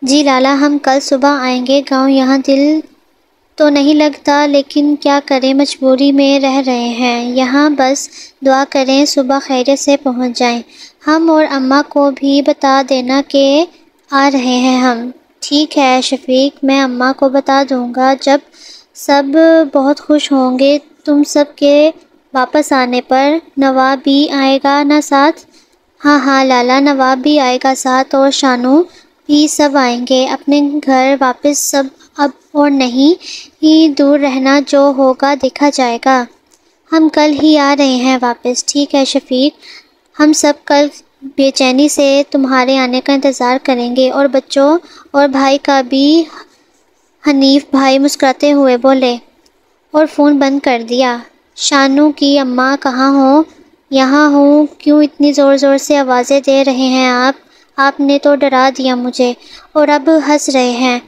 جی لالا، ہم کل صبح آئیں گے گاؤں۔ یہاں دل تو نہیں لگتا، لیکن کیا کریں، مجبوری میں رہ رہے ہیں یہاں۔ بس دعا کریں صبح خیریت سے پہنچ جائیں۔ ہم اور اماں کو بھی بتا دینا کہ آ رہے ہیں ہم۔ ٹھیک ہے شفیق، میں اماں کو بتا دوں گا۔ جب سب بہت خوش ہوں گے تم سب کے واپس آنے پر۔ نواب بھی آئے گا نا ساتھ؟ ہاں ہاں لالا، نواب بھی آئے گا ساتھ، اور شانو بھی، سب آئیں گے اپنے گھر واپس سب۔ اب اور نہیں ہی دور رہنا، جو ہوگا دیکھا جائے گا۔ ہم کل ہی آ رہے ہیں واپس۔ ٹھیک ہے شفیق، ہم سب کل بے چینی سے تمہارے آنے کا انتظار کریں گے، اور بچوں اور بھائی کا بھی۔ حنیف بھائی مسکراتے ہوئے بولے، اور فون بند کر دیا۔ شانو کی اماں کہاں ہوں؟ یہاں ہوں۔ کیوں اتنی زور زور سے آوازیں دے رہے ہیں آپ نے تو ڈرا دیا مجھے، اور اب ہنس رہے ہیں۔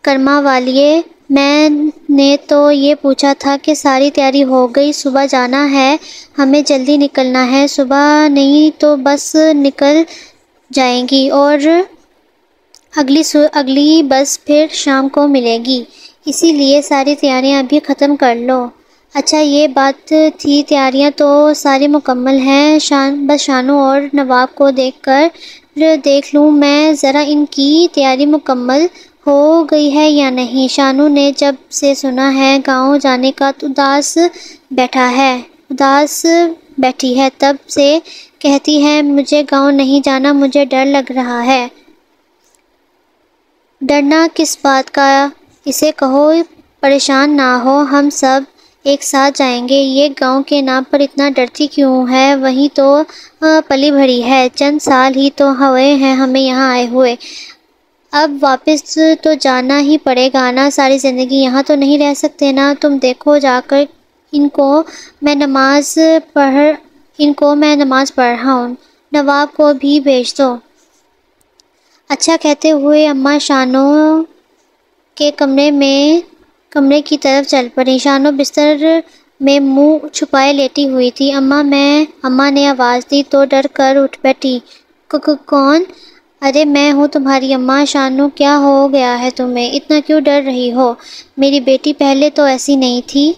کرما والیے، میں نے تو یہ پوچھا تھا کہ ساری تیاری ہو گئی؟ صبح جانا ہے ہمیں، جلدی نکلنا ہے۔ صبح نہیں تو بس نکل جائیں گی، اور اگلی بس پھر شام کو ملے گی، اسی لیے ساری تیاریاں ابھی ختم کر لو۔ اچھا یہ بات تھی، تیاریاں تو ساری مکمل ہیں، بس شانو اور نواب کو دیکھ لوں میں ذرا، ان کی تیاری مکمل ہو گئی ہے یا نہیں۔ شانو نے جب سے سنا ہے گاؤں جانے کا تو اداس بیٹھی ہے، تب سے کہتی ہے مجھے گاؤں نہیں جانا، مجھے ڈر لگ رہا ہے۔ ڈرنا کس بات کا، اسے کہو پریشان نہ ہو، ہم سب ایک ساتھ جائیں گے۔ یہ گاؤں کے نام پر اتنا ڈرتی کیوں ہے؟ وہیں تو پلی بڑھی ہے، چند سال ہی تو ہوئے ہیں ہمیں یہاں آئے ہوئے، اب واپس تو جانا ہی پڑے گا نا، ساری زندگی یہاں تو نہیں رہ سکتے نا۔ تم دیکھو جا کر ان کو میں نماز پڑھ رہا ہوں، نواب کو بھی بھیج دو۔ اچھا کہتے ہوئے اماں شانو کے کمرے کی طرف چل پڑی۔ شانو بستر میں منہ چھپائے لیٹی ہوئی تھی۔ اماں نے آواز دی تو ڈر کر اٹھ بیٹھی۔ کون؟ ارے میں ہوں تمہاری اماں۔ شانو کیا ہو گیا ہے تمہیں؟ اتنا کیوں ڈر رہی ہو میری بیٹی؟ پہلے تو ایسی نہیں تھی،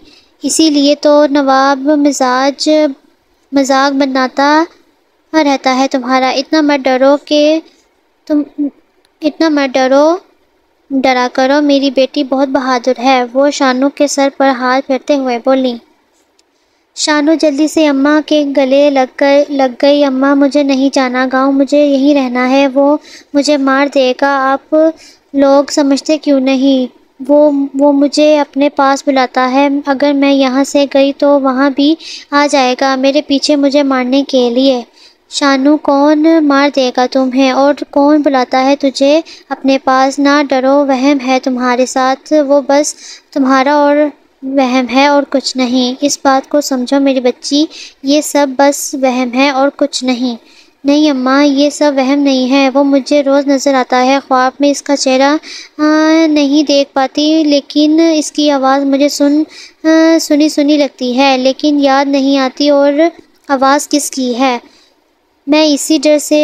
اسی لیے تو نواب مذاق بناتا رہتا ہے تمہارا۔ اتنا مت ڈرا کرو، میری بیٹی بہت بہادر ہے، وہ شانو کے سر پر ہاتھ پھیرتے ہوئے بولی۔ شانو جلدی سے اماں کے گلے لگ گئی۔ اماں مجھے نہیں جانا گاؤں، مجھے یہیں رہنا ہے، وہ مجھے مار دے گا۔ آپ لوگ سمجھتے کیوں نہیں، وہ مجھے اپنے پاس بلاتا ہے، اگر میں یہاں سے گئی تو وہاں بھی آ جائے گا میرے پیچھے مجھے مارنے کے لیے۔ شانو کون مار دے گا تمہیں، اور کون بلاتا ہے تجھے اپنے پاس؟ نہ ڈرو، وہم ہے تمہارے ساتھ، وہ بس تمہارا اور وہم ہے اور کچھ نہیں۔ اس بات کو سمجھو میری بچی، یہ سب بس وہم ہے اور کچھ نہیں۔ نہیں اماں، یہ سب وہم نہیں ہے، وہ مجھے روز نظر آتا ہے خواب میں، اس کا چہرہ نہیں دیکھ پاتی، لیکن اس کی آواز مجھے سنی لگتی ہے، لیکن یاد نہیں آتی، اور آواز کس کی ہے میں اسی ڈر سے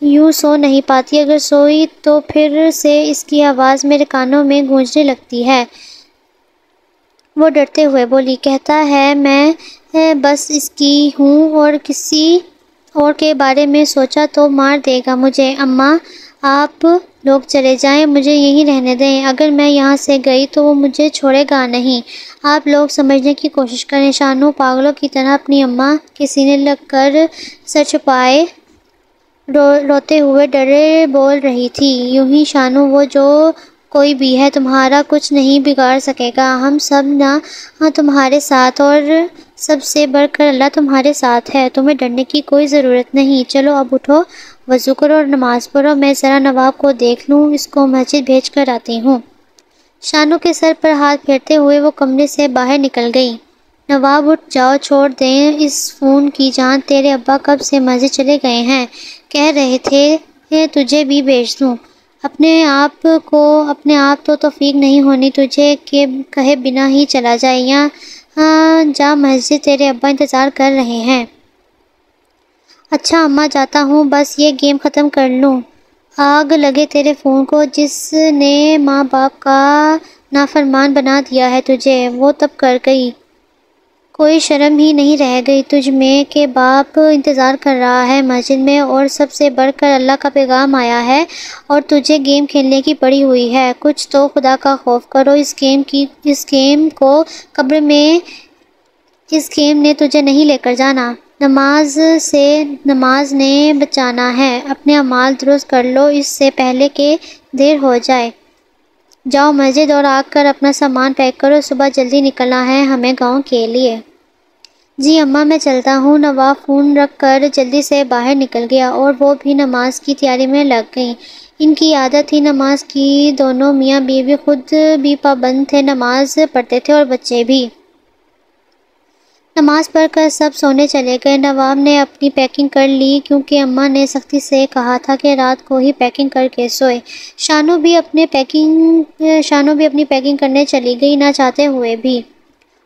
یوں سو نہیں پاتی، اگر سوئی تو پھر سے اس کی آواز میرے کانوں میں گونجنے لگتی ہے۔ وہ ڈرتے ہوئے بولی، کہتا ہے میں بس اس کی ہوں، اور کسی اور کے بارے میں سوچا تو مار دے گا مجھے۔ اماں آپ لوگ چلے جائیں، مجھے یہیں رہنے دیں، اگر میں یہاں سے گئی تو وہ مجھے چھوڑے گا نہیں، آپ لوگ سمجھنے کی کوشش کریں۔ شانو پاگلوں کی طرح اپنی اماں کے سینے لگ کر سر چھپائے روتے ہوئے ڈرے بول رہی تھی، یوں ہی شانو، وہ جو کوئی بھی ہے تمہارا کچھ نہیں بگاڑ سکے گا، ہم سب نا تمہارے ساتھ، اور سب سے بڑھ کر اللہ تمہارے ساتھ ہے، تمہیں ڈرنے کی کوئی ضرورت نہیں۔ چلو اب اٹھو، وضو کرو اور نماز پڑھو، میں ذرا نواب کو دیکھ لوں، اس کو مسجد بھیج کر آتی ہوں۔ شانو کے سر پر ہاتھ پھیرتے ہوئے وہ کمرے سے باہر نکل گئی۔ نواب اٹھ جاؤ، چھوڑ دیں اس فون کی جان، تیرے ابا کب سے مسجد چلے گئے ہیں، کہہ رہے تھے تجھے بھی بھیج دوں۔ اپنے آپ تو توفیق نہیں ہونی تجھے کہ کہے بنا ہی چلا جائے، یہاں جا مسجد، تیرے ابا انتظار کر رہے ہیں۔ اچھا اماں جاتا ہوں، بس یہ گیم ختم کر لوں۔ آگ لگے تیرے فون کو، جس نے ماں باپ کا نافرمان بنا دیا ہے تجھے، وہ تب کر گئی۔ کوئی شرم ہی نہیں رہ گئی تجھ میں کہ باپ انتظار کر رہا ہے مسجد میں، اور سب سے بڑھ کر اللہ کا پیغام آیا ہے اور تجھے گیم کھیلنے کی پڑی ہوئی ہے۔ کچھ تو خدا کا خوف کرو، اس گیم کو قبر میں اس گیم نے تجھے نہیں لے کر جانا۔ نماز نے بچانا ہے، اپنے اعمال درست کر لو اس سے پہلے کہ دیر ہو جائے۔ جاؤ مسجد اور آ کر اپنا سامان پیک کرو، صبح جلدی نکلنا ہے ہمیں گاؤں کے لیے۔ جی اماں میں چلتا ہوں۔ نواب فون رکھ کر جلدی سے باہر نکل گیا اور وہ بھی نماز کی تیاری میں لگ گئیں۔ ان کی عادت تھی نماز کی، دونوں میاں بیوی خود بھی پابند تھے، نماز پڑھتے تھے اور بچے بھی۔ نماز پڑھ کر سب سونے چلے گئے۔ نواب نے اپنی پیکنگ کر لی کیونکہ اماں نے سختی سے کہا تھا کہ رات کو ہی پیکنگ کر کے سوئے۔ شانو بھی اپنی پیکنگ کرنے چلی گئی، نہ چاہتے ہوئے بھی،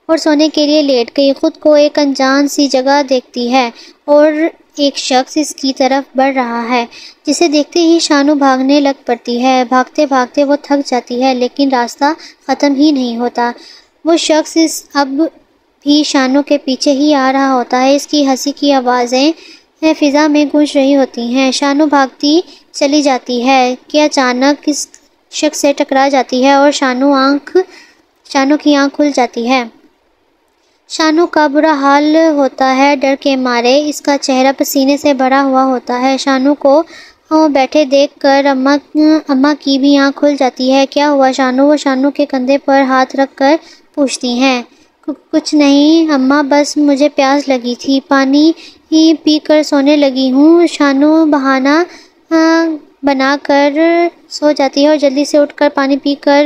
اور سونے کے لیے لیٹ گئی۔ خود کو ایک انجان سی جگہ دیکھتی ہے اور ایک شخص اس کی طرف بڑھ رہا ہے، جسے دیکھتے ہی شانو بھاگنے لگ پڑتی ہے۔ بھاگتے بھاگتے وہ تھک جاتی ہے، لیکن راستہ ختم ہی نہیں ہوتا۔ وہ شخص اب بھی شانو کے پیچھے ہی آ رہا ہوتا ہے، اس کی ہنسی کی آوازیں فضا میں گونج رہی ہوتی ہیں۔ شانو بھاگتی چلی جاتی ہے کہ اچانک اس شخص سے ٹکرا جاتی ہے اور شانو کی آنکھ کھل جاتی ہے۔ شانو کا برا حال ہوتا ہے ڈر کے مارے، اس کا چہرہ پسینے سے بھرا ہوا ہوتا ہے۔ شانو کو بیٹھے دیکھ کر اماں کی بھی آنکھ کھل جاتی ہے۔ کیا ہوا شانو؟ وہ شانو کے کندھے پر ہاتھ رکھ کر پوچھتی ہیں۔ کچھ نہیں اماں، بس مجھے پیاس لگی تھی، پانی ہی پی کر سونے لگی ہوں۔ شانو بہانہ بنا کر سو جاتی ہے اور جلدی سے اٹھ کر پانی پی کر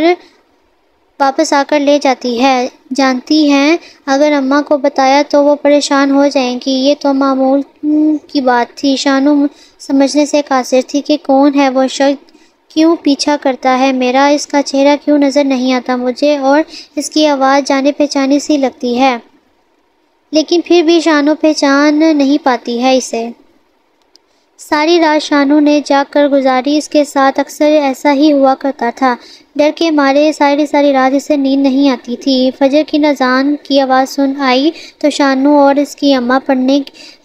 واپس آ کر لے جاتی ہے۔ جانتی ہیں اگر اماں کو بتایا تو وہ پریشان ہو جائیں گی، یہ تو معمول کی بات تھی۔ شانو سمجھنے سے قاصر تھی کہ کون ہے وہ شخص، کیوں پیچھا کرتا ہے میرا، اس کا چہرہ کیوں نظر نہیں آتا مجھے، اور اس کی آواز جانے پہچانی سی لگتی ہے، لیکن پھر بھی شانو پہچان نہیں پاتی ہے اسے۔ ساری رات شانو نے جاگ کر گزاری، اس کے ساتھ اکثر ایسا ہی ہوا کرتا تھا۔ ڈر کے مارے ساری رات اسے نیند نہیں آتی تھی۔ فجر کی اذان کی آواز سن آئی تو شانو اور اس کی اماں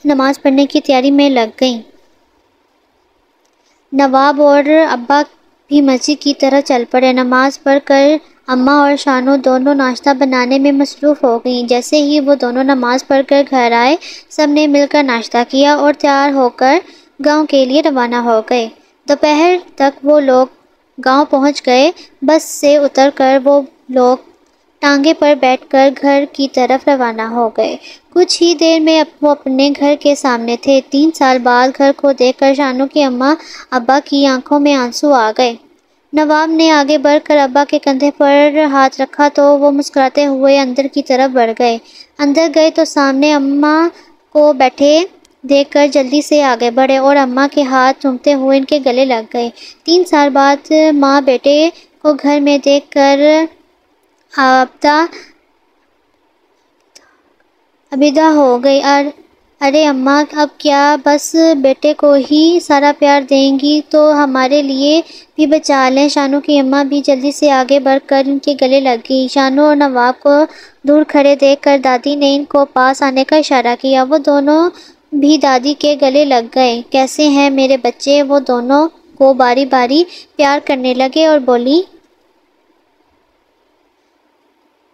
نماز پڑھنے کی تیاری میں لگ گئیں۔ نواب اور ابا بھی مسجد کی طرف چل پڑے۔ نماز پڑھ کر اماں اور شانو دونوں ناشتہ بنانے میں مصروف ہو گئیں۔ جیسے ہی وہ دونوں نماز پڑھ کر گھر آئے، سب نے مل کر ناشتہ کیا اور تیار ہو کر گاؤں کے لیے روانہ ہو گئے۔ دوپہر تک وہ لوگ گاؤں پہنچ گئے۔ بس سے اتر کر وہ لوگ ٹانگے پر بیٹھ کر گھر کی طرف روانہ ہو گئے۔ کچھ ہی دیر میں وہ اپنے گھر کے سامنے تھے۔ 3 سال بعد گھر کو دیکھ کر شانو کی اماں ابا کی آنکھوں میں آنسو آ گئے۔ نواب نے آگے بڑھ کر ابا کے کندھے پر ہاتھ رکھا تو وہ مسکراتے ہوئے اندر کی طرف بڑھ گئے۔ اندر گئے تو سامنے اماں کو بیٹھے دیکھ کر جلدی سے آگے بڑھے اور اماں کے ہاتھ چومتے ہوئے ان کے گلے لگ گئے۔ 3 سال بعد ماں بیٹے کو گھر میں دیکھ کر عابدہ ہو گئی۔ ارے اماں، اب کیا بس بیٹے کو ہی سارا پیار دیں گی تو ہمارے لیے بھی بچا لیں۔ شانو کی اماں بھی جلدی سے آگے بڑھ کر ان کے گلے لگ گئی۔ شانو اور نواب کو دور کھڑے دیکھ کر دادی نے ان کو پاس آنے کا اشارہ کیا۔ وہ دونوں بھی دادی کے گلے لگ گئے۔ کیسے ہیں میرے بچے؟ وہ دونوں کو باری باری پیار کرنے لگے اور بولی،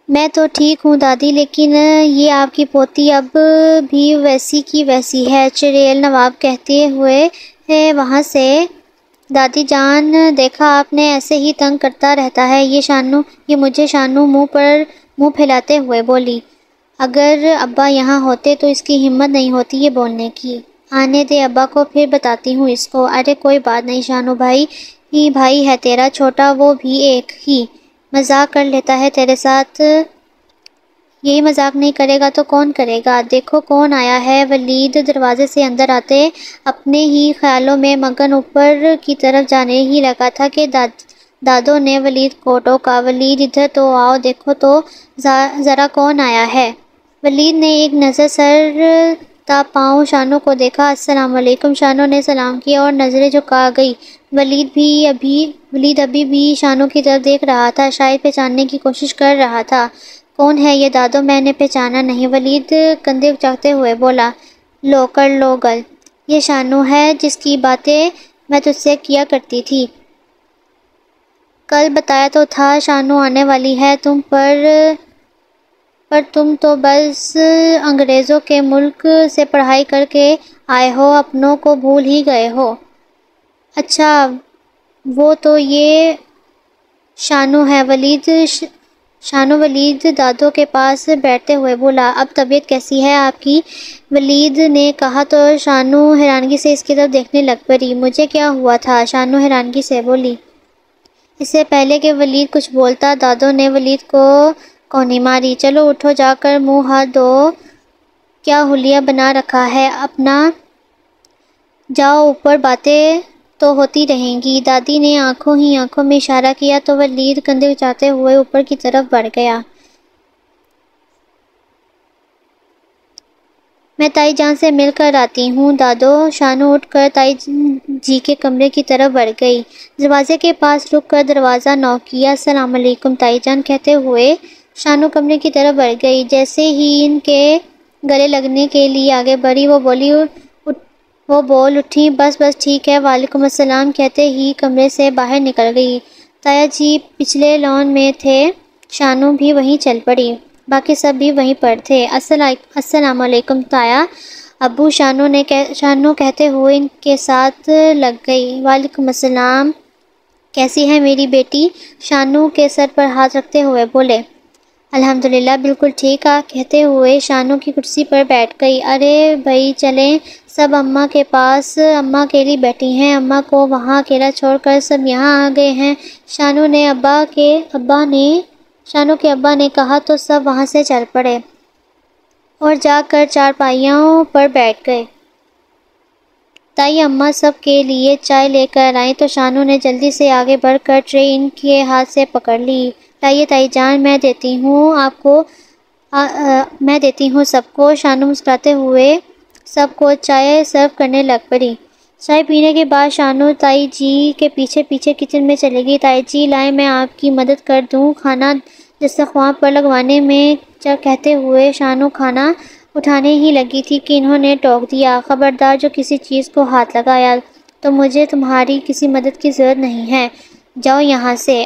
میں تو ٹھیک ہوں دادی، لیکن یہ آپ کی پوتی اب بھی ویسی کی ویسی ہے۔ چڑیل نواب کہتے ہوئے وہاں سے، دادی جان دیکھا آپ نے، ایسے ہی تنگ کرتا رہتا ہے یہ مجھے۔ شانو منہ پھیلاتے ہوئے بولی، اگر ابا یہاں ہوتے تو اس کی ہمت نہیں ہوتی یہ بولنے کی۔ آنے دے ابا کو، پھر بتاتی ہوں اس کو۔ ارے کوئی بات نہیں شانو، بھائی ہے تیرا چھوٹا، وہ بھی ایک ہی مذاق کر لیتا ہے تیرے ساتھ۔ یہی مذاق نہیں کرے گا تو کون کرے گا؟ دیکھو کون آیا ہے۔ ولید دروازے سے اندر آتے اپنے ہی خیالوں میں مگن اوپر کی طرف جانے ہی لگا تھا کہ دادو نے ولید کو ٹوکا، ولید ادھر تو آؤ، دیکھو تو ذرا کون آیا ہے۔ ولید نے ایک نظر سر تا پاؤں شانو کو دیکھا۔ السلام علیکم، شانو نے سلام کیا اور نظریں جھکا گئی۔ ولید ابھی بھی شانو کی طرف دیکھ رہا تھا، شاید پہچاننے کی کوشش کر رہا تھا۔ کون ہے یہ دادو؟ میں نے پہچانا نہیں، ولید کندھے اچکاتے ہوئے بولا۔ لو کر لو گل، یہ شانو ہے جس کی باتیں میں تجھ سے کیا کرتی تھی۔ کل بتایا تو تھا شانو آنے والی ہے، پر تم تو بس انگریزوں کے ملک سے پڑھائی کر کے آئے ہو، اپنوں کو بھول ہی گئے ہو۔ اچھا وہ تو یہ شانو ہے۔ ولید دادو کے پاس بیٹھتے ہوئے بولا۔ اب طبیعت کیسی ہے آپ کی؟ ولید نے کہا تو شانو حیرانگی سے اس کی طرف دیکھنے لگ پڑی۔ مجھے کیا ہوا تھا؟ شانو حیرانگی سے بولی۔ اس سے پہلے کہ ولید کچھ بولتا، دادو نے ولید کو کونی ماری۔ چلو اٹھو، جا کر منہ ہاتھ دھو، کیا حلیہ بنا رکھا ہے اپنا، جاؤ اوپر، باتیں تو ہوتی رہیں گی۔ دادی نے آنکھوں ہی آنکھوں میں اشارہ کیا تو ولید کندھے اچکاتے ہوئے اوپر کی طرف بڑھ گیا۔ میں تائی جان سے مل کر آتی ہوں دادو۔ شانو اٹھ کر تائی جی کے کمرے کی طرف بڑھ گئی، دروازے کے پاس رک کر دروازہ نوک کیا۔ السلام علیکم تائی جان کہتے ہوئے شانو کمرے کی طرف بڑھ گئی۔ جیسے ہی ان کے گلے لگنے کے لیے آگے بڑھی، وہ بول اٹھی، بس ٹھیک ہے، وعلیکم السلام کہتے ہی کمرے سے باہر نکل گئی۔ تایا جی پچھلے لان میں تھے، شانو بھی وہیں چل پڑی، باقی سب بھی وہیں پر تھے۔ السلام علیکم تایا ابو، شانو کہتے ہوئے ان کے ساتھ لگ گئی۔ وعلیکم السلام، کیسی ہے میری بیٹی؟ شانو کے سر پر ہاتھ رکھتے ہوئے بولے۔ الحمدللہ بالکل ٹھیک کہتے ہوئے شانو کی کرسی پر بیٹھ گئی۔ ارے بھائی چلیں سب اماں کے پاس، اماں اکیلی بیٹھی ہیں، اماں کو وہاں اکیلا چھوڑ کر سب یہاں آ گئے ہیں۔ شانو کے ابا نے کہا تو سب وہاں سے چل پڑے اور جا کر چارپائیوں پر بیٹھ گئے۔ تائی اماں سب کے لیے چائے لے کر آئیں تو شانو نے جلدی سے آگے بڑھ کر ٹرے ان کے ہاتھ سے پکڑ لی۔ لائیے تائی جان، میں دیتی ہوں سب کو۔ شانو مسکراتے ہوئے سب کو چائے سرو کرنے لگ پڑی۔ چائے پینے کے بعد شانو تائی جی کے پیچھے کچن میں چلی گئی۔ تائی جی لائیں میں آپ کی مدد کر دوں کھانا دسترخوان پر لگوانے میں، کہتے ہوئے شانو کھانا اٹھانے ہی لگی تھی کہ انہوں نے ٹوک دیا۔ خبردار، جو کسی چیز کو ہاتھ لگایا تو مجھے تمہاری کسی مدد کی ضرورت نہیں ہے، جاؤ یہاں سے۔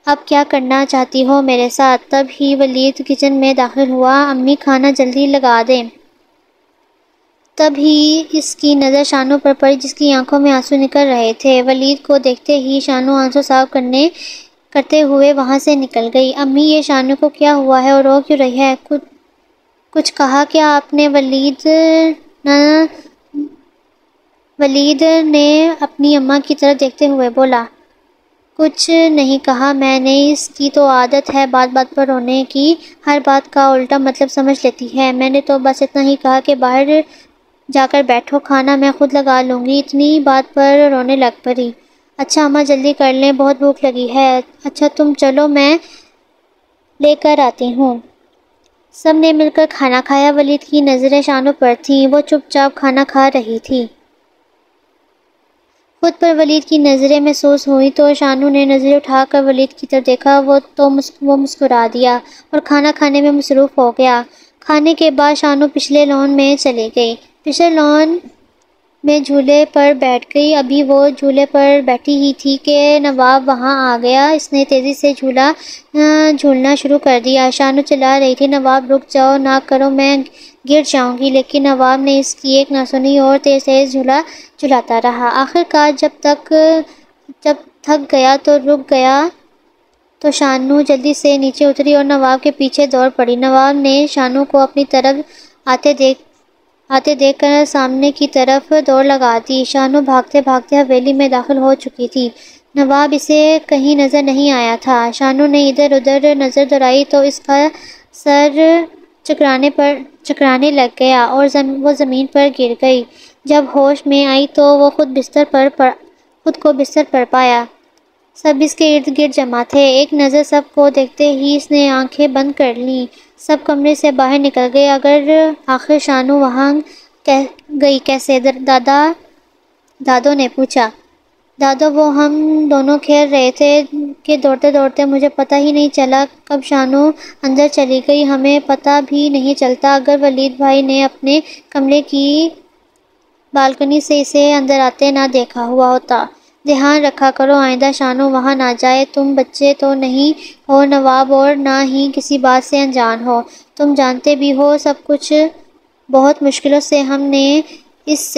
اب کیا کرنا چاہتی ہو میرے ساتھ؟ تب ہی ولید کچن میں داخل ہوا۔ امی کھانا جلدی لگا دیں۔ تب ہی اس کی نظر شانو پر پڑی جس کی آنکھوں میں آنسو نکل رہے تھے۔ ولید کو دیکھتے ہی شانو آنسو صاف کرتے ہوئے وہاں سے نکل گئی۔ امی یہ شانو کو کیا ہوا ہے اور رو کیوں رہی ہے؟ کچھ کہا کیا آپ نے؟ ولید نے اپنی اماں کی طرف دیکھتے ہوئے بولا۔ کچھ نہیں کہا میں نے، اس کی تو عادت ہے بات پر رونے کی، ہر بات کا الٹا مطلب سمجھ لیتی ہے۔ میں نے تو بس اتنا ہی کہا کہ باہر جا کر بیٹھو، کھانا میں خود لگا لوں گی، اتنی بات پر رونے لگ پڑی۔ اچھا اماں جلدی کر لیں، بہت بھوک لگی ہے۔ اچھا تم چلو، میں لے کر آتی ہوں۔ سب نے مل کر کھانا کھایا۔ ولید کی نظریں شانو پر تھیں، وہ چپ چاپ کھانا کھا رہی تھی۔ خود پر ولید کی نظریں محسوس ہوئیں تو شانو نے نظریں اٹھا کر ولید کی طرف دیکھا، وہ مسکرا دیا اور کھانا کھانے میں مصروف ہو گیا۔ کھانے کے بعد شانو پچھلے لان میں چلی گئی، پچھلے لان میں جھولے پر بیٹھ گئی۔ ابھی وہ جھولے پر بیٹھی ہی تھی کہ نواب وہاں آ گیا۔ اس نے تیزی سے جھولنا شروع کر دیا۔ شانو چلا رہی تھی، نواب رک جاؤ، نہ کرو میں گر جاؤں گی، لیکن نواب نے اس کی ایک نہ سنی اور تیز جھولا جھلاتا رہا۔ آخرکار جب تھک گیا تو رک گیا تو شانو جلدی سے نیچے اتری اور نواب کے پیچھے دوڑ پڑی۔ نواب نے شانو کو اپنی طرف آتے دیکھ کر سامنے کی طرف دوڑ لگا دی۔ شانو بھاگتے بھاگتے حویلی میں داخل ہو چکی تھی، نواب اسے کہیں نظر نہیں آیا تھا۔ شانو نے ادھر ادھر نظر دوڑائی تو اس کا سر چکرانے لگ گیا اور وہ زمین پر گر گئی۔ جب ہوش میں آئی تو وہ خود کو بستر پر پایا۔ سب اس کے ارد گرد جمع تھے۔ ایک نظر سب کو دیکھتے ہی اس نے آنکھیں بند کر لیں۔ سب کمرے سے باہر نکل گئے۔ آخر شانو وہاں گئی کیسے؟ دادو نے پوچھا۔ دادو، وہ ہم دونوں کھیل رہے تھے کہ دوڑتے دوڑتے مجھے پتہ ہی نہیں چلا کب شانو اندر چلی گئی، ہمیں پتہ بھی نہیں چلتا۔ اگر ولید بھائی نے اپنے کمرے کی بالکنی سے اسے اندر آتے نہ دیکھا ہوا ہوتا۔ دھیان رکھا کرو آئندہ شانو وہاں نہ جائے۔ تم بچے تو نہیں ہو نواب، اور نہ ہی کسی بات سے انجان ہو۔ تم جانتے بھی ہو سب کچھ بہت مشکلوں سے ہم نے اس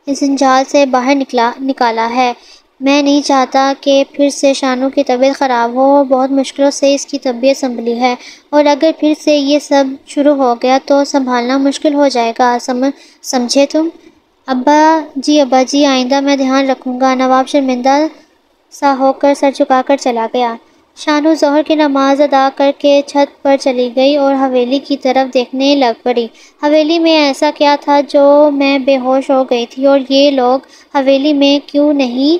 جنجال سے باہر نکالا ہے۔ میں نہیں چاہتا کہ پھر سے شانو کی طبیعت خراب ہو، بہت مشکلوں سے اس کی طبیعت سنبھلی ہے، اور اگر پھر سے یہ سب شروع ہو گیا تو سنبھالنا مشکل ہو جائے گا، سمجھے تم؟ ابا جی آئندہ میں دھیان رکھوں گا۔ نواب شرمندہ سا ہو کر سر جھکا کر چلا گیا۔ شانو ظہر کی نماز ادا کر کے چھت پر چلی گئی اور حویلی کی طرف دیکھنے لگ پڑی۔ حویلی میں ایسا کیا تھا جو میں بے ہوش ہو گئی تھی، اور یہ لوگ حویلی میں کیوں نہیں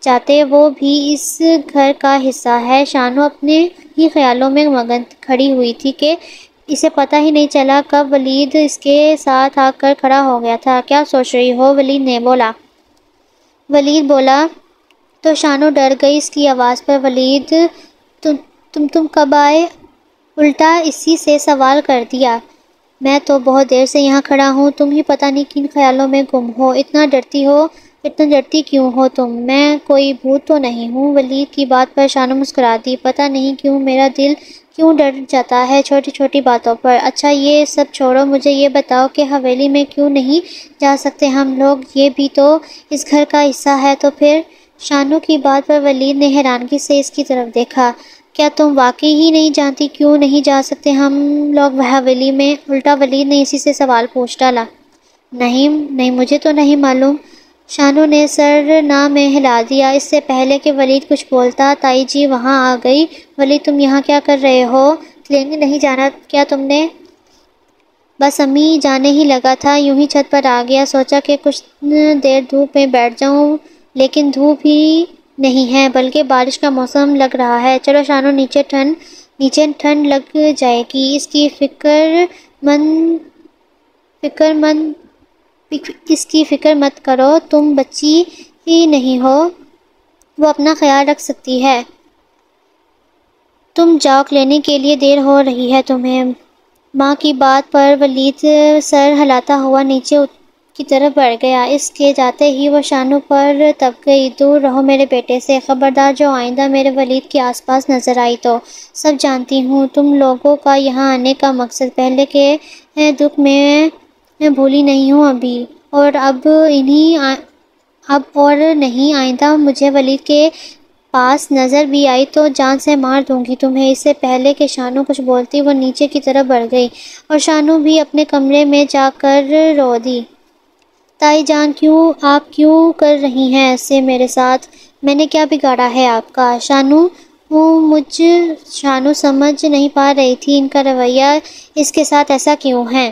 جاتے؟ وہ بھی اس گھر کا حصہ ہے۔ شانو اپنے ہی خیالوں میں مگن کھڑی ہوئی تھی کہ اسے پتہ ہی نہیں چلا کب ولید اس کے ساتھ آ کر کھڑا ہو گیا تھا۔ کیا سوچ رہی ہو؟ ولید بولا تو شانو ڈر گئی اس کی آواز پر۔ ولید، تم کب آئے؟ الٹا اسی سے سوال کر دیا۔ میں تو بہت دیر سے یہاں کھڑا ہوں، تم ہی پتہ نہیں کن خیالوں میں گم ہو۔ اتنا ڈرتی کیوں ہو تم؟ میں کوئی بھوت تو نہیں ہوں؟ ولید کی بات پر شانو مسکرا دی۔ پتہ نہیں کیوں میرا دل کیوں ڈر جاتا ہے چھوٹی چھوٹی باتوں پر۔ اچھا یہ سب چھوڑو، مجھے یہ بتاؤ کہ حویلی میں کیوں نہیں جا سکتے ہم لوگ؟ یہ بھی تو اس گھر کا حصہ ہے۔ تو پھر؟ شانو کی بات پر ولید نے حیرانگی سے اس کی طرف دیکھا۔ کیا تم واقعی ہی نہیں جانتی کیوں نہیں جا سکتے ہم لوگ حویلی میں؟ الٹا ولید نے اسی سے سوال پوچھ ڈالا۔ نہیں مجھے تو نہیں معلوم۔ شانو نے سر نہ میں ہلا دیا۔ اس سے پہلے کہ ولید کچھ بولتا تائی جی وہاں آ گئی۔ ولید، تم یہاں کیا کر رہے ہو؟ کلینک نہیں جانا کیا تم نے؟ بس امی جانے ہی لگا تھا، یوں ہی چھت پر آ گیا، سوچا کہ کچھ دیر دھوپ میں بیٹھ جاؤں، لیکن دھوپ ہی نہیں ہے بلکہ بارش کا موسم لگ رہا ہے۔ چلو شانو، نیچے ٹھنڈ لگ جائے گی۔ اس کی فکر مت کرو، تم بچی ہی نہیں ہو، وہ اپنا خیال رکھ سکتی ہے۔ تم جاؤ، کلینک کے لیے دیر ہو رہی ہے تمہیں۔ ماں کی بات پر ولید سر ہلاتا ہوا نیچے کی طرف بڑھ گیا۔ اس کے جاتے ہی وہ شانو پر تپ گئی۔ دور رہو میرے بیٹے سے، خبردار جو آئندہ میرے ولید کے آس پاس نظر آئی تو۔ سب جانتی ہوں تم لوگوں کا یہاں آنے کا مقصد، پہلے کے دکھ میں بھولی نہیں ہوں ابھی، اور اب اور نہیں آئندہ مجھے ولید کے پاس نظر بھی آئی تو جان سے مار دوں گی تمہیں۔ اس سے پہلے کہ شانو کچھ بولتی وہ نیچے کی طرف بڑھ گئی، اور شانو بھی اپنے کمرے میں جا کر رو دی۔ تائی جان، آپ کیوں کر رہی ہیں ایسے میرے ساتھ؟ میں نے کیا بگاڑا ہے آپ کا؟ شانو سمجھ نہیں پا رہی تھی ان کا رویہ اس کے ساتھ ایسا کیوں ہے۔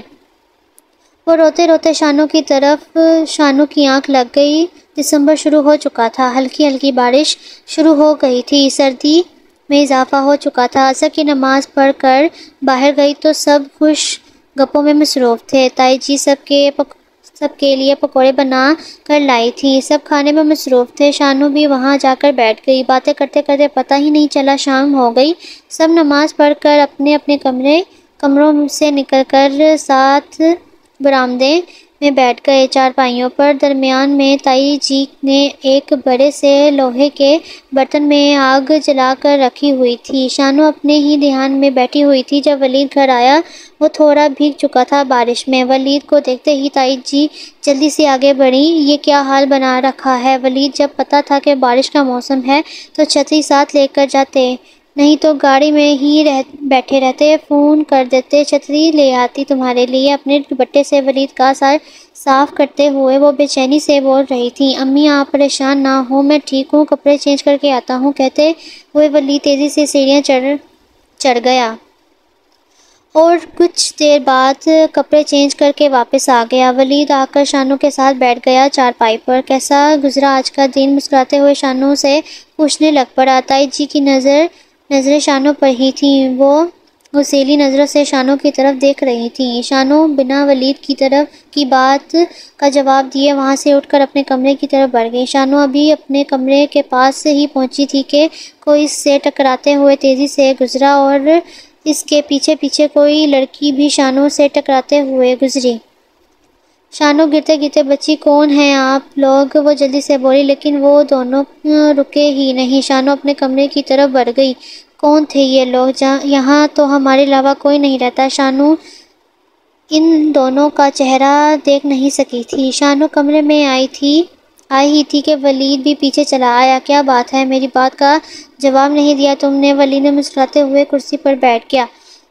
وہ روتے روتے شانو کی آنکھ لگ گئی۔ دسمبر شروع ہو چکا تھا، ہلکی ہلکی بارش شروع ہو گئی تھی، سردی میں اضافہ ہو چکا تھا۔ عصر کی نماز پڑھ کر باہر گئی تو سب خوش گپوں میں مصروف تھے۔ تائی جی سب کے لیے پکوڑے بنا کر لائی تھی، سب کھانے میں مصروف تھے۔ شانو بھی وہاں جا کر بیٹھ گئی۔ باتیں کرتے کرتے پتہ ہی نہیں چلا شام ہو گئی۔ سب نماز پڑھ کر اپنے اپنے کمروں سے نکل کر ساتھ برآمدے میں بیٹھ گئے، چارپائیوں پر۔ درمیان میں تائی جی نے ایک بڑے سے لوہے کے برتن میں آگ جلا کر رکھی ہوئی تھی۔ شانو اپنے ہی دھیان میں بیٹھی ہوئی تھی جب ولید گھر آیا۔ وہ تھوڑا بھیگ چکا تھا بارش میں۔ ولید کو دیکھتے ہی تائی جی جلدی سے آگے بڑھیں۔ یہ کیا حال بنا رکھا ہے ولید؟ جب پتہ تھا کہ بارش کا موسم ہے تو چھتری ساتھ لے کر جاتے، نہیں تو گاڑی میں ہی بیٹھے رہتے، فون کر دیتے، چھتری لے آتی تمہارے لیے۔ اپنے دوپٹے سے ولید کا سر صاف کرتے ہوئے وہ بے چینی سے بول رہی تھی۔ امی آپ پریشان نہ ہوں، میں ٹھیک ہوں، کپڑے چینج کر کے آتا ہوں، کہتے ہوئے ولید تیزی سے سیڑھیاں چڑھ گیا، اور کچھ دیر بعد کپڑے چینج کر کے واپس آ گیا۔ ولید آ کر شانو کے ساتھ بیٹھ گیا چارپائی پر۔ کیسا گزرا آج کا دن؟ مسکراتے ہوئے شانو سے پوچھنے لگ پڑا۔ تائی جی کی نظریں شانو پر ہی تھیں۔ وہ غصیلی نظروں سے شانو کی طرف دیکھ رہی تھیں۔ شانو بنا ولید کی بات کا جواب دیے وہاں سے اٹھ کر اپنے کمرے کی طرف بڑھ گئی۔ شانو ابھی اپنے کمرے کے پاس ہی پہنچی تھی کہ کوئی اس سے ٹکراتے ہوئے تیزی سے گزرا اور اس کے پیچھے پیچھے کوئی لڑکی بھی شانو سے ٹکراتے ہوئے گزری۔ شانو گرتے گرتے بچی، کون ہیں آپ لوگ؟ وہ جلدی سے بولی، لیکن وہ دونوں رکے ہی نہیں۔ شانو اپنے کمرے کی طرف بڑھ گئی۔ کون تھے یہ لوگ؟ یہاں تو ہمارے علاوہ کوئی نہیں رہتا۔ شانو ان دونوں کا چہرہ دیکھ نہیں سکی تھی۔ شانو کمرے میں آئی ہی تھی کہ ولید بھی پیچھے چلا آیا۔ کیا بات ہے؟ میری بات کا جواب نہیں دیا تم نے؟ ولید نے مسکراتے ہوئے کرسی پر بیٹھ گیا۔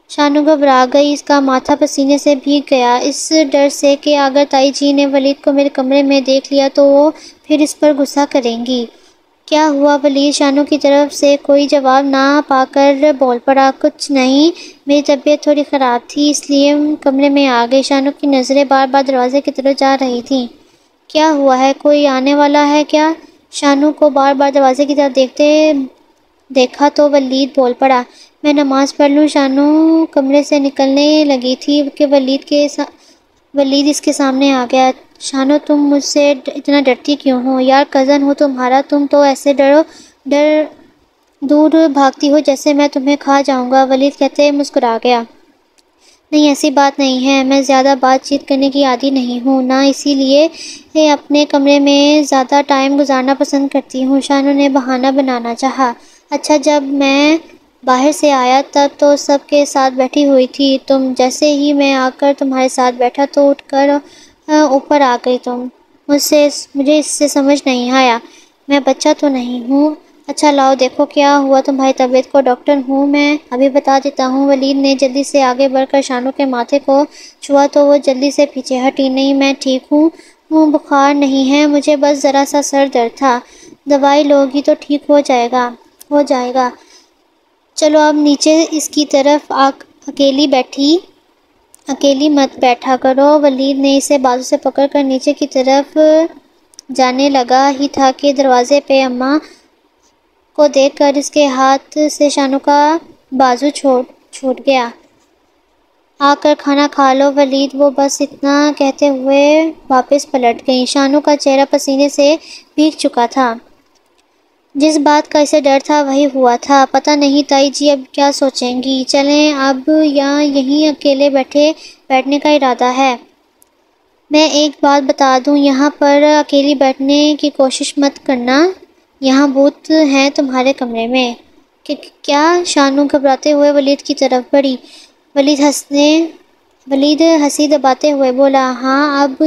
شانو گھبرا گئی، اس کا ماتھا پسینے سے بھیگ گیا، اس ڈر سے کہ اگر تائی جی نے ولید کو میرے کمرے میں دیکھ لیا تو وہ پھر اس پر غصہ کریں گی۔ کیا ہوا ولید؟ شانو کی طرف سے کوئی جواب نہ پا کر بول پڑا۔ کچھ نہیں، میری طبیعت تھوڑی خراب تھی اس لیے کمرے میں آ گئی۔ شانو کی نظریں بار بار دروازے کی طرف جا رہی تھیں۔ کیا ہوا ہے؟ کوئی آنے والا ہے کیا؟ شانو کو بار بار دروازے کی طرف دیکھا تو ولید بول پڑا، میں نماز پڑھ لوں۔ شانو کمرے سے نکلنے لگی تھی کہ ولید اس کے سامنے آ گیا۔ شانو تم مجھ سے اتنا ڈرتی کیوں ہو؟ یار کزن ہوں تمہارا، تم تو ایسے دور بھاگتی ہو جیسے میں تمہیں کھا جاؤں گا، ولید کہتے مسکرا گیا۔ نہیں ایسی بات نہیں ہے، میں زیادہ بات چیت کرنے کی عادی نہیں ہوں، نہ اسی لیے اپنے کمرے میں زیادہ ٹائم گزارنا پسند کرتی ہوں۔ شانو نے بہانہ بنانا چاہا۔ اچھا جب میں باہر سے آیا تب تو سب کے ساتھ بیٹھی ہوئی تھی تم، جیسے ہی میں آ کر تمہارے ساتھ بیٹھا تو اٹھ کر اوپر آ گئی تم۔ مجھے اس سے سمجھ نہیں آیا، میں بچہ تو نہیں ہوں۔ اچھا لاؤ دیکھو کیا ہوا تمہاری طبیعت کو، ڈاکٹر ہوں میں، ابھی بتا دیتا ہوں۔ ولید نے جلدی سے آگے بڑھ کر شانو کے ماتھے کو چھوا تو وہ جلدی سے پیچھے ہٹی۔ نہیں میں ٹھیک ہوں، بخار نہیں ہے مجھے، بس ذرا سا سر درد تھا، دوائی لو گی تو ٹھیک ہو جائے گا۔ چلو اب نیچے اس کی طرف اکیلی مت بیٹھا کرو۔ ولید نے اسے بازو سے پکڑ کر نیچے کی طرف جانے لگا ہی تھا کہ دروازے پہ اماں کو دیکھ کر اس کے ہاتھ سے شانو کا بازو چھوٹ گیا۔ آ کر کھانا کھا لو ولید، وہ بس اتنا کہتے ہوئے واپس پلٹ گئیں۔ شانو کا چہرہ پسینے سے بھیگ چکا تھا، جس بات کا اسے ڈر تھا وہی ہوا تھا۔ پتہ نہیں تائی جی اب کیا سوچیں گی، چلیں اب یا یہیں اکیلے بیٹھنے کا ارادہ ہے؟ میں ایک بات بتا دوں، یہاں پر اکیلی بیٹھنے کی کوشش مت کرنا، یہاں بھوت ہیں تمہارے کمرے میں۔ کیا؟ شانو گھبراتے ہوئے ولید کی طرف بڑھی۔ ولید ہنسی دباتے ہوئے بولا، ہاں اب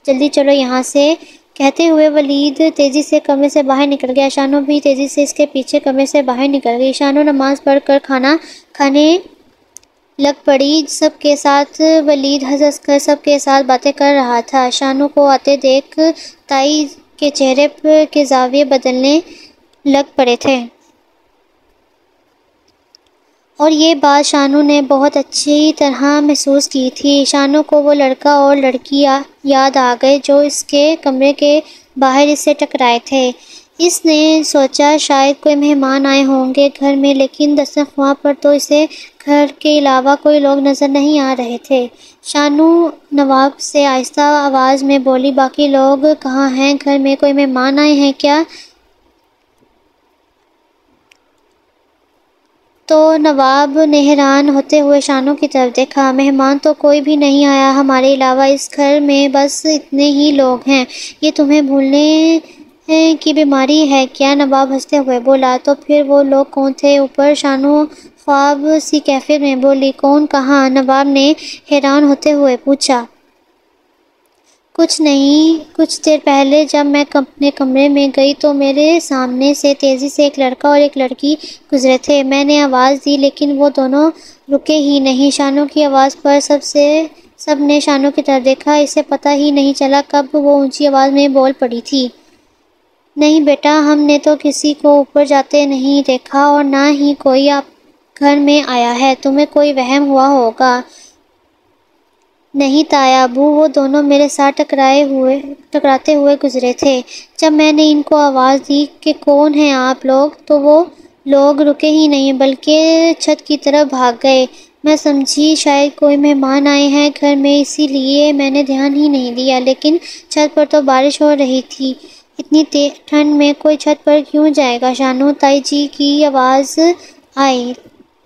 جلدی چلو یہاں سے۔ کہتے ہوئے ولید تیزی سے کمرے سے باہر نکل گیا۔ شانو بھی تیزی سے اس کے پیچھے کمرے سے باہر نکل گئی۔ شانو نماز پڑھ کر کھانا کھانے لگ پڑی سب کے ساتھ۔ ولید ہنس کر سب کے ساتھ باتیں کر رہا تھا۔ شانو کو آتے دیکھ تائی کے چہرے کے زاویے بدلنے لگ پڑے تھے، اور یہ بات شانو نے بہت اچھی طرح محسوس کی تھی۔ شانو کو وہ لڑکا اور لڑکی یاد آ گئے جو اس کے کمرے کے باہر اس سے ٹکرائے تھے۔ اس نے سوچا شاید کوئی مہمان آئے ہوں گے گھر میں، لیکن دسترخواں پر تو اسے گھر کے علاوہ کوئی لوگ نظر نہیں آ رہے تھے۔ شانو نواب سے آہستہ آواز میں بولی، باقی لوگ کہاں ہیں؟ گھر میں کوئی مہمان آئے ہیں کیا؟ تو نواب نے حیران ہوتے ہوئے شانو کی طرف دیکھا۔ مہمان تو کوئی بھی نہیں آیا ہمارے علاوہ، اس گھر میں بس اتنے ہی لوگ ہیں، یہ تمہیں بھولنے کی بیماری ہے کیا؟ نواب ہنستے ہوئے بولا، تو پھر وہ لوگ کون تھے اوپر؟ شانو خواب سی کیفیت میں بولی، کون کہاں؟ نواب نے حیران ہوتے ہوئے پوچھا۔ کچھ نہیں، کچھ دیر پہلے جب میں اپنے کمرے میں گئی تو میرے سامنے سے تیزی سے ایک لڑکا اور ایک لڑکی گزرے تھے، میں نے آواز دی لیکن وہ دونوں رکے ہی نہیں۔ شانو کی آواز پر سب نے شانو کی طرف دیکھا، اسے پتہ ہی نہیں چلا کب وہ اونچی آواز میں بول پڑی تھی، نہیں بیٹا ہم نے تو کسی کو اوپر جاتے نہیں دیکھا اور نہ ہی کوئی گھر میں آیا ہے، تمہیں کوئی وہم ہوا ہوگا۔ نہیں تایا ابو، وہ دونوں میرے ساتھ ٹکراتے ہوئے گزرے تھے، جب میں نے ان کو آواز دی کہ کون ہیں آپ لوگ تو وہ لوگ رکے ہی نہیں بلکہ چھت کی طرف بھاگ گئے۔ میں سمجھی شاید کوئی مہمان آئے ہیں گھر میں، اسی لیے میں نے دھیان ہی نہیں دیا، لیکن چھت پر تو بارش ہو رہی تھی۔ اتنی ٹھنڈ میں کوئی چھت پر کیوں جائے گا؟ شانو، تائی جی کی آواز آئی۔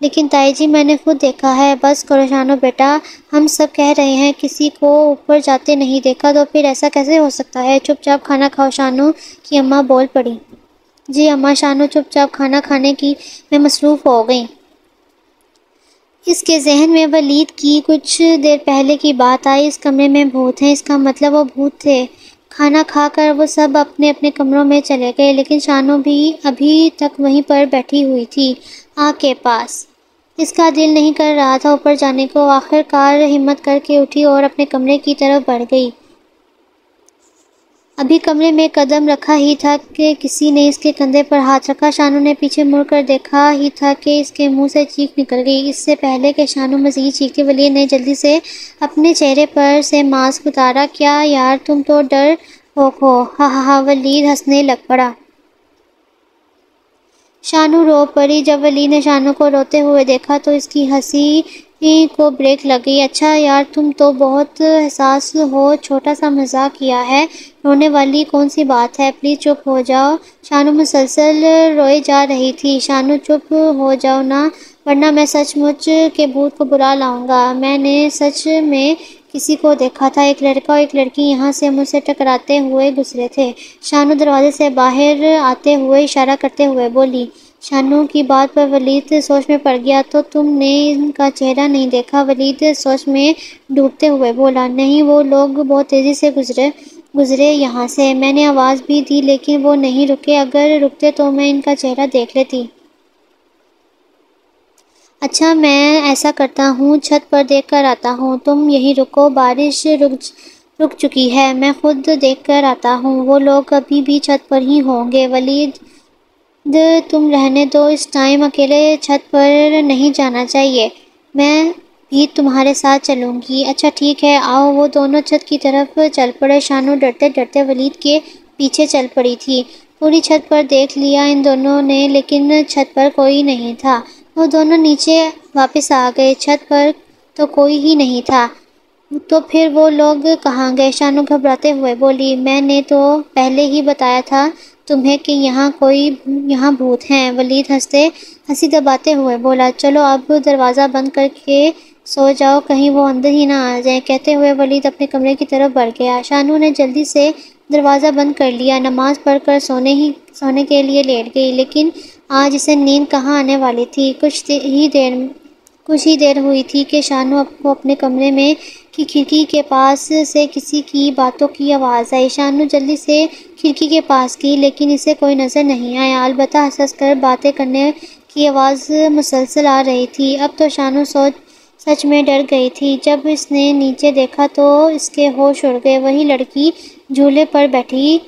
لیکن تائی جی، میں نے خود دیکھا ہے۔ بس کرو شانو بیٹا، ہم سب کہہ رہے ہیں کسی کو اوپر جاتے نہیں دیکھا، تو پھر ایسا کیسے ہو سکتا ہے؟ چپ چاپ کھانا کھاؤ، شانو کی اماں بول پڑی۔ جی اماں۔ شانو چپ چاپ کھانا کھانے کی میں مصروف ہو گئی۔ اس کے ذہن میں ولید کی کچھ دیر پہلے کی بات آئی۔ اس کمرے میں بھوت ہیں، اس کا مطلب وہ بھوت تھے۔ کھانا کھا کر وہ سب اپنے اپنے کمروں میں چلے گئے، لیکن شانو بھی ابھی تک وہیں پر بیٹھی ہوئی تھی، آگ کے پاس۔ اس کا دل نہیں کر رہا تھا اوپر جانے کو۔ آخر کار ہمت کر کے اٹھی اور اپنے کمرے کی طرف بڑھ گئی۔ ابھی کمرے میں قدم رکھا ہی تھا کہ کسی نے اس کے کندھے پر ہاتھ رکھا۔ شانو نے پیچھے مڑ کر دیکھا ہی تھا کہ اس کے منہ سے چیخ نکل گئی۔ اس سے پہلے کہ شانو مزید چیختی، ولید نے جلدی سے اپنے چہرے پر سے ماسک اتارا۔ کیا یار، تم تو ڈر پوک ہو۔ ہا ہا ہا، ولید ہنسنے لگ پڑا۔ شانو رو پڑی۔ جب ولید نے شانو کو روتے ہوئے دیکھا تو اس کی ہنسی کو بریک لگ گئی۔ اچھا یار، تم تو بہت حساس ہو، چھوٹا سا مذاق کیا ہے، رونے والی کون سی بات ہے؟ پلیز چپ ہو جاؤ۔ شانو مسلسل روئے جا رہی تھی۔ شانو چپ ہو جاؤ نا، ورنہ میں سچ مچ کے بھوت کو بلا لاؤں گا۔ میں نے سچ میں کسی کو دیکھا تھا، ایک لڑکا اور ایک لڑکی یہاں سے مجھ سے ٹکراتے ہوئے گزرے تھے۔ شانو دروازے سے باہر آتے ہوئے اشارہ کرتے ہوئے بولی۔ شانو کی بات پر ولید سوچ میں پڑ گیا۔ تو تم نے ان کا چہرہ نہیں دیکھا؟ ولید سوچ میں ڈوبتے ہوئے بولا۔ نہیں، وہ لوگ بہت تیزی سے گزرے یہاں سے، میں نے آواز بھی دی لیکن وہ نہیں رکے، اگر رکتے تو میں ان کا چہرہ دیکھ لیتی۔ اچھا، میں ایسا کرتا ہوں، چھت پر دیکھ کر آتا ہوں، تم یہیں رکو، بارش رک چکی ہے، میں خود دیکھ کر آتا ہوں۔ وہ لوگ ابھی بھی چھت پر ہی ہوں گے۔ ولید تم رہنے دو، اس ٹائم اکیلے چھت پر نہیں جانا چاہیے، میں بھی تمہارے ساتھ چلوں گی۔ اچھا ٹھیک ہے، آؤ۔ وہ دونوں چھت کی طرف چل پڑے۔ شانو ڈرتے ڈرتے ولید کے پیچھے چل پڑی تھی۔ پوری چھت پر دیکھ لیا ان دونوں نے، لیکن چھت پر کوئی نہیں تھا۔ وہ دونوں نیچے واپس آ گئے، چھت پر تو کوئی ہی نہیں تھا۔ تو پھر وہ لوگ کہاں گئے؟ شانو گھبراتے ہوئے بولی۔ میں نے تو پہلے ہی بتایا تھا تمہیں کہ یہاں بھوت ہیں، ولید ہنسی دباتے ہوئے بولا۔ چلو اب دروازہ بند کر کے سو جاؤ، کہیں وہ اندر ہی نہ آ جائیں۔ کہتے ہوئے ولید اپنے کمرے کی طرف بڑھ گیا۔ شانو نے جلدی سے دروازہ بند کر لیا، نماز پڑھ کر سونے کے لیے لیٹ گئی، لیکن آج اسے نیند کہاں آنے والی تھی۔ کچھ ہی دیر ہوئی تھی کہ شانو کو اپنے کمرے میں کی کھڑکی کے پاس سے کسی کی باتوں کی آواز آئی۔ شانو جلدی سے کھڑکی کے پاس گئی، لیکن اسے کوئی نظر نہیں آیا، البتہ ہنس ہنس کر باتیں کرنے کی آواز مسلسل آ رہی تھی۔ اب تو شانو سچ میں ڈر گئی تھی۔ جب اس نے نیچے دیکھا تو اس کے ہوش اڑ گئے۔ وہی لڑکی جھولے پر بیٹھی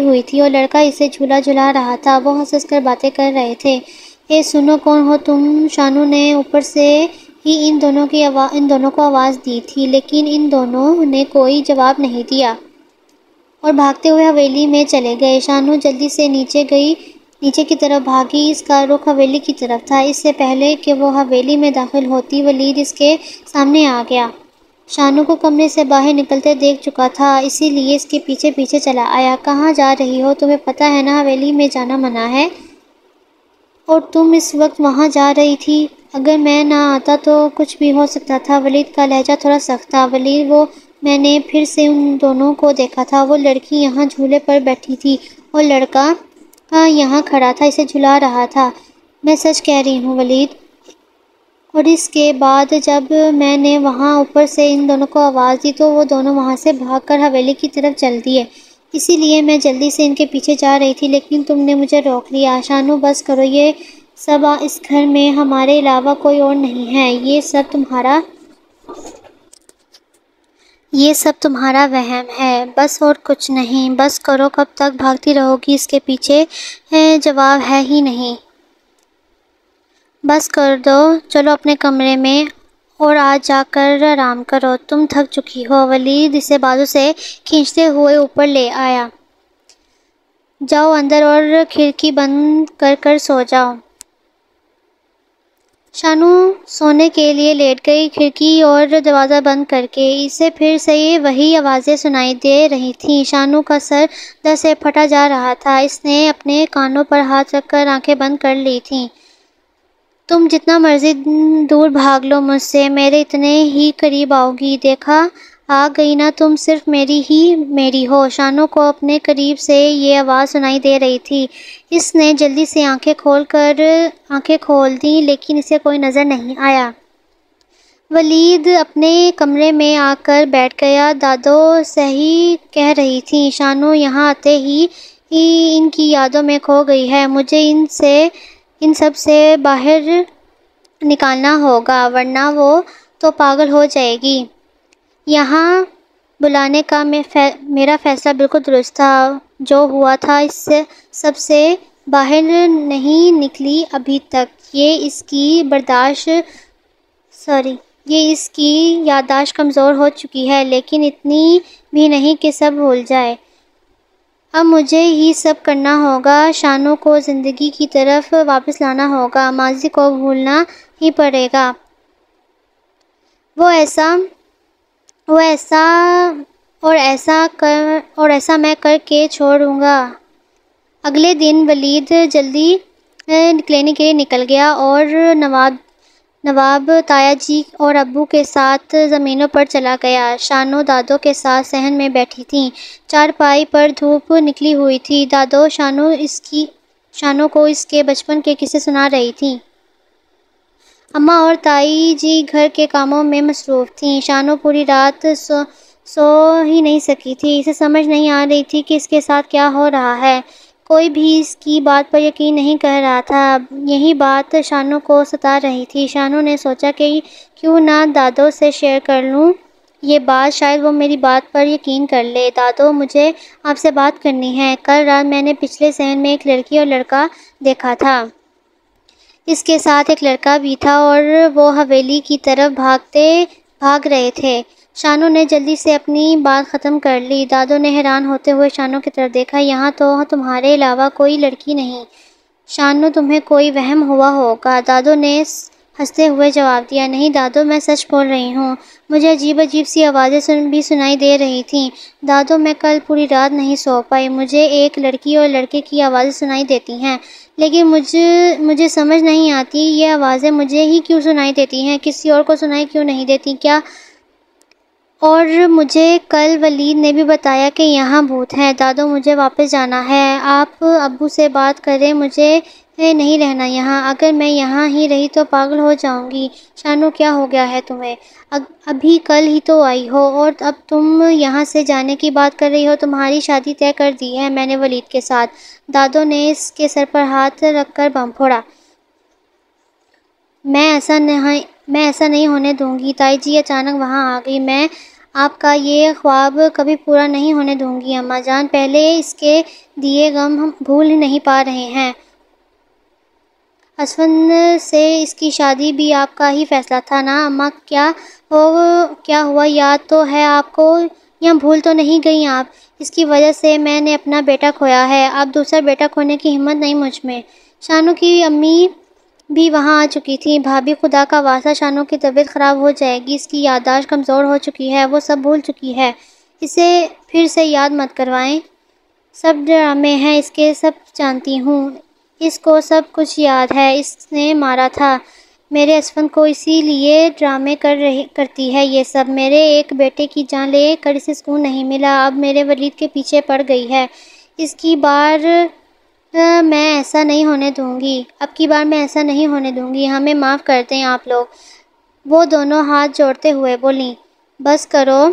ہوئی تھی اور لڑکا اسے جھولا جھلا رہا تھا۔ وہ ہنس ہنس کر باتیں کر رہے تھے۔ اے سنو، کون ہو تم؟ شانو نے اوپر سے ہی ان دونوں کو آواز دی تھی، لیکن ان دونوں نے کوئی جواب نہیں دیا اور بھاگتے ہوئے حویلی میں چلے گئے۔ شانو جلدی سے نیچے کی طرف بھاگی، اس کا رخ حویلی کی طرف تھا۔ اس سے پہلے کہ وہ حویلی میں داخل ہوتی، ولید اس کے سامنے آ گیا۔ شانو کو کمرے سے باہر نکلتے دیکھ چکا تھا، اسی لیے اس کے پیچھے پیچھے چلا آیا۔ کہاں جا رہی ہو؟ تمہیں پتہ ہے نا حویلی میں جانا منع ہے، اور تم اس وقت وہاں جا رہی تھی۔ اگر میں نہ آتا تو کچھ بھی ہو سکتا تھا۔ ولید کا لہجہ تھوڑا سخت تھا۔ ولید، وہ میں نے پھر سے ان دونوں کو دیکھا تھا، وہ لڑکی یہاں جھولے پر بیٹھی تھی اور لڑکا یہاں کھڑا تھا، اسے جھلا رہا تھا۔ میں سچ کہہ رہی ہوں ولید۔ اور اس کے بعد جب میں نے وہاں اوپر سے ان دونوں کو آواز دی تو وہ دونوں وہاں سے بھاگ کر حویلی کی طرف چل دیے، اسی لیے میں جلدی سے ان کے پیچھے جا رہی تھی، لیکن تم نے مجھے روک لیا۔ شانو بس کرو، یہ سب اس گھر میں ہمارے علاوہ کوئی اور نہیں ہے، یہ سب تمہارا وہم ہے، بس اور کچھ نہیں۔ بس کرو، کب تک بھاگتی رہو گی اس کے پیچھے؟ جواب ہے ہی نہیں۔ بس کر دو، چلو اپنے کمرے میں اور آج جا کر آرام کرو، تم تھک چکی ہو۔ ولید اسے بازو سے کھینچتے ہوئے اوپر لے آیا۔ جاؤ اندر اور کھڑکی بند کر کر سو جاؤ۔ شانو سونے کے لیے لیٹ گئی، کھڑکی اور دروازہ بند کر کے۔ اسے پھر سے وہی آوازیں سنائی دے رہی تھیں۔ شانو کا سر درد سے پھٹا جا رہا تھا۔ اس نے اپنے کانوں پر ہاتھ رکھ کر آنکھیں بند کر لی تھیں۔ تم جتنا مرضی دور بھاگ لو مجھ سے، میرے اتنے ہی قریب آؤ گی۔ دیکھا، آ گئی نا تم، صرف میری ہی میری ہو۔ شانو کو اپنے قریب سے یہ آواز سنائی دے رہی تھی۔ اس نے جلدی سے آنکھیں کھول دیں، لیکن اسے کوئی نظر نہیں آیا۔ ولید اپنے کمرے میں آ کر بیٹھ گیا۔ دادو صحیح کہہ رہی تھیں، شانو یہاں آتے ہی ان کی یادوں میں کھو گئی ہے۔ مجھے ان سب سے باہر نکالنا ہوگا، ورنہ وہ تو پاگل ہو جائے گی۔ یہاں بلانے کا میرا فیصلہ بالکل درست تھا۔ جو ہوا تھا اس سب سے باہر نہیں نکلی ابھی تک۔ یہ اس کی یادداشت کمزور ہو چکی ہے، لیکن اتنی بھی نہیں کہ سب بھول جائے۔ اب مجھے ہی سب کرنا ہوگا۔ شانو کو زندگی کی طرف واپس لانا ہوگا، ماضی کو بھولنا ہی پڑے گا۔ اور ایسا میں کر کے چھوڑوں گا۔ اگلے دن ولید جلدی کلینک کے لیے نکل گیا اور نواب تایا جی اور ابو کے ساتھ زمینوں پر چلا گیا۔ شانو دادو کے ساتھ صحن میں بیٹھی تھی۔ چارپائی پر دھوپ نکلی ہوئی تھی۔ دادو شانو کو اس کے بچپن کے قصے سنا رہی تھی۔ اماں اور تائی جی گھر کے کاموں میں مصروف تھیں۔ شانو پوری رات سو ہی نہیں سکی تھی۔ اسے سمجھ نہیں آ رہی تھی کہ اس کے ساتھ کیا ہو رہا ہے۔ کوئی بھی اس کی بات پر یقین نہیں کر رہا تھا۔ یہی بات شانو کو ستا رہی تھی۔ شانو نے سوچا کہ کیوں نہ دادو سے شیئر کر لوں یہ بات، شاید وہ میری بات پر یقین کر لے۔ دادو، مجھے آپ سے بات کرنی ہے۔ کل رات میں نے پچھلے صحن میں ایک لڑکی اور لڑکا دیکھا تھا۔ اس کے ساتھ ایک لڑکا بھی تھا اور وہ حویلی کی طرف بھاگ رہے تھے۔ شانو نے جلدی سے اپنی بات ختم کر لی۔ دادو نے حیران ہوتے ہوئے شانو کی طرف دیکھا۔ یہاں تو تمہارے علاوہ کوئی لڑکی نہیں۔ شانو، تمہیں کوئی وہم ہوا ہوگا۔ دادو نے ہنستے ہوئے جواب دیا۔ نہیں دادو، میں سچ بول رہی ہوں۔ مجھے عجیب سے آوازیں بھی سنائی دے رہی تھیں۔ دادو، میں کل پوری رات نہیں سو پائی۔ مجھے ایک لڑکی اور لڑکے کی آوازیں سنائی دیتی ہیں، لیکن مجھے سمجھ نہیں آتی یہ آوازیں مجھے ہی کیوں سنائی دیتی ہیں، کسی اور کو سنائی کیوں نہیں دیتی کیا؟ اور مجھے کل ولید نے بھی بتایا کہ یہاں بھوت ہیں۔ دادو، مجھے واپس جانا ہے۔ آپ ابو سے بات کریں، مجھے نہیں رہنا یہاں۔ اگر میں یہاں ہی رہی تو پاگل ہو جاؤں گی۔ شانو، کیا ہو گیا ہے تمہیں؟ ابھی کل ہی تو آئی ہو اور اب تم یہاں سے جانے کی بات کر رہی ہو۔ تمہاری شادی طے کر دی ہے میں نے ولید کے ساتھ۔ دادو نے اس کے سر پر ہاتھ رکھ کر بم پھوڑا۔ میں ایسا نہیں ہونے دوں گی۔ تائی جی اچانک وہاں آ گئی۔ میں آپ کا یہ خواب کبھی پورا نہیں ہونے دوں گی اماں جان۔ پہلے اس کے دیے غم ہم بھول ہی نہیں پا رہے ہیں۔ اسفند سے اس کی شادی بھی آپ کا ہی فیصلہ تھا نا اماں؟ کیا ہوا؟ یاد تو ہے آپ کو یا بھول تو نہیں گئی آپ؟ اس کی وجہ سے میں نے اپنا بیٹا کھویا ہے۔ اب دوسرا بیٹا کھونے کی ہمت نہیں مجھ میں۔ شانو کی امی بھی وہاں آ چکی تھیں۔ بھابھی، خدا کا واسطہ شانو کی طبیعت خراب ہو جائے گی۔ اس کی یادداشت کمزور ہو چکی ہے، وہ سب بھول چکی ہے۔ اسے پھر سے یاد مت کروائیں۔ سب ڈرامے ہیں اس کے، سب جانتی ہوں۔ اس کو سب کچھ یاد ہے۔ اس نے مارا تھا میرے اسفند کو، اسی لیے ڈرامے کرتی ہے یہ سب۔ میرے ایک بیٹے کی جان لے کر اسے سکون نہیں ملا، اب میرے ولید کے پیچھے پڑ گئی ہے۔ اس کی بار میں ایسا نہیں ہونے دوں گی۔ اب کی بار میں ایسا نہیں ہونے دوں گی۔ ہمیں معاف کر دیں آپ لوگ۔ وہ دونوں ہاتھ جوڑتے ہوئے بولیں۔ بس کرو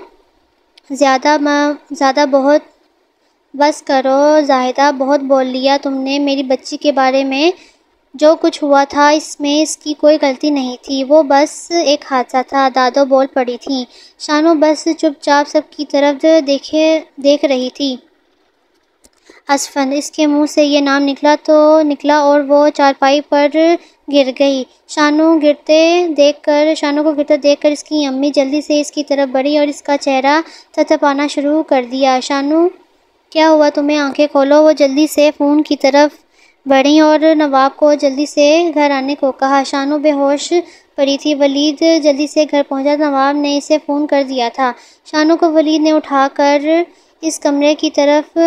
زاہدہ، بہت بول لیا تم نے۔ میری بچی کے بارے میں جو کچھ ہوا تھا اس میں اس کی کوئی غلطی نہیں تھی، وہ بس ایک حادثہ تھا۔ دادو بول پڑی تھیں۔ شانو بس چپ چاپ سب کی طرف دیکھ رہی تھی۔ اسفند، اس کے منہ سے یہ نام نکلا اور وہ چارپائی پر گر گئی۔ شانو کو گرتے دیکھ کر اس کی امی جلدی سے اس کی طرف بڑھی اور اس کا چہرہ تھپتھپانا شروع کر دیا۔ شانو کیا ہوا تمہیں؟ آنکھیں کھولو۔ وہ جلدی سے فون کی طرف بڑھیں اور نواب کو جلدی سے گھر آنے کو کہا۔ شانو بے ہوش پڑی تھی۔ ولید جلدی سے گھر پہنچا۔ نواب نے اسے فون کر دیا تھا۔ شانو کو ولید نے اٹھا کر اس کمرے کی طرف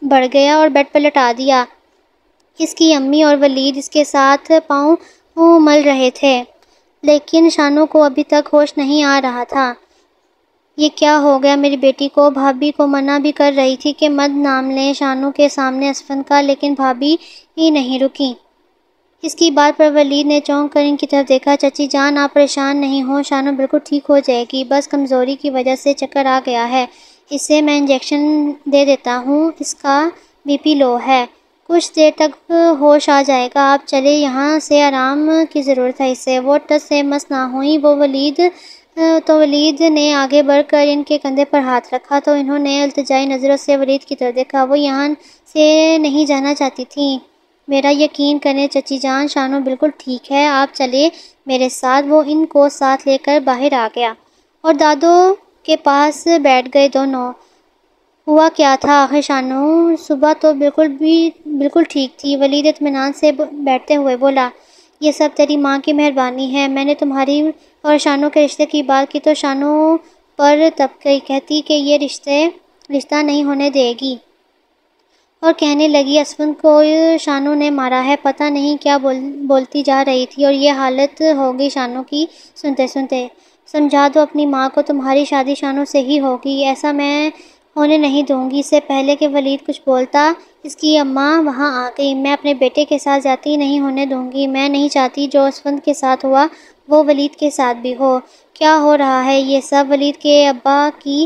بڑھ گیا اور بیڈ پر لٹا دیا۔ اس کی امی اور ولید اس کے ساتھ پاؤں مل رہے تھے، لیکن شانو کو ابھی تک ہوش نہیں آ رہا تھا۔ یہ کیا ہو گیا میری بیٹی کو؟ بھابھی کو منع بھی کر رہی تھی کہ مت نام لیں شانو کے سامنے اسفند کا، لیکن بھابھی ہی نہیں رکیں۔ اس کی بات پر ولید نے چونک کر ان کی طرف دیکھا۔ چچی جان آپ پریشان نہیں ہوں، شانو بالکل ٹھیک ہو جائے گی، بس کمزوری کی وجہ سے چکر آ گیا ہے۔ اسے میں انجیکشن دے دیتا ہوں، اس کا بی پی لو ہے، کچھ دیر تک ہوش آ جائے گا۔ آپ چلے، یہاں سے آرام کی ضرورت ہے اسے۔ وہ ٹس سے مس نہ ہوئی۔ ولید نے آگے بڑھ کر ان کے کندھے پر ہاتھ رکھا تو انہوں نے التجائی نظروں سے ولید کی طرف دیکھا۔ وہ یہاں سے نہیں جانا چاہتی تھیں۔ میرا یقین کریں چچی جان، شانو بالکل ٹھیک ہے، آپ چلے میرے ساتھ۔ وہ ان کو ساتھ لے کر باہر آ گیا اور دادو کے پاس بیٹھ گئے دونوں۔ ہوا کیا تھا آخر شانو؟ صبح تو بالکل ٹھیک تھی۔ ولید اطمینان سے بیٹھتے ہوئے بولا، یہ سب تیری ماں کی مہربانی ہے۔ میں نے تمہاری اور شانو کے رشتے کی بات کی تو شانو پر تپ گئی، کہتی کہ یہ رشتہ نہیں ہونے دے گی، اور کہنے لگی اسفند کو شانو نے مارا ہے۔ پتہ نہیں کیا بولتی جا رہی تھی، اور یہ حالت ہو گئی شانو کی سنتے سنتے۔ سمجھا دو اپنی ماں کو، تمہاری شادی شانو سے ہی ہوگی، ایسا میں ہونے نہیں دوں گی۔ اس سے پہلے کہ ولید کچھ بولتا اس کی اماں وہاں آ گئی۔ میں اپنے بیٹے کے ساتھ زیادتی نہیں ہونے دوں گی، میں نہیں چاہتی جو اسفند کے ساتھ ہوا وہ ولید کے ساتھ بھی ہو۔ کیا ہو رہا ہے یہ سب؟ ولید کے ابا کی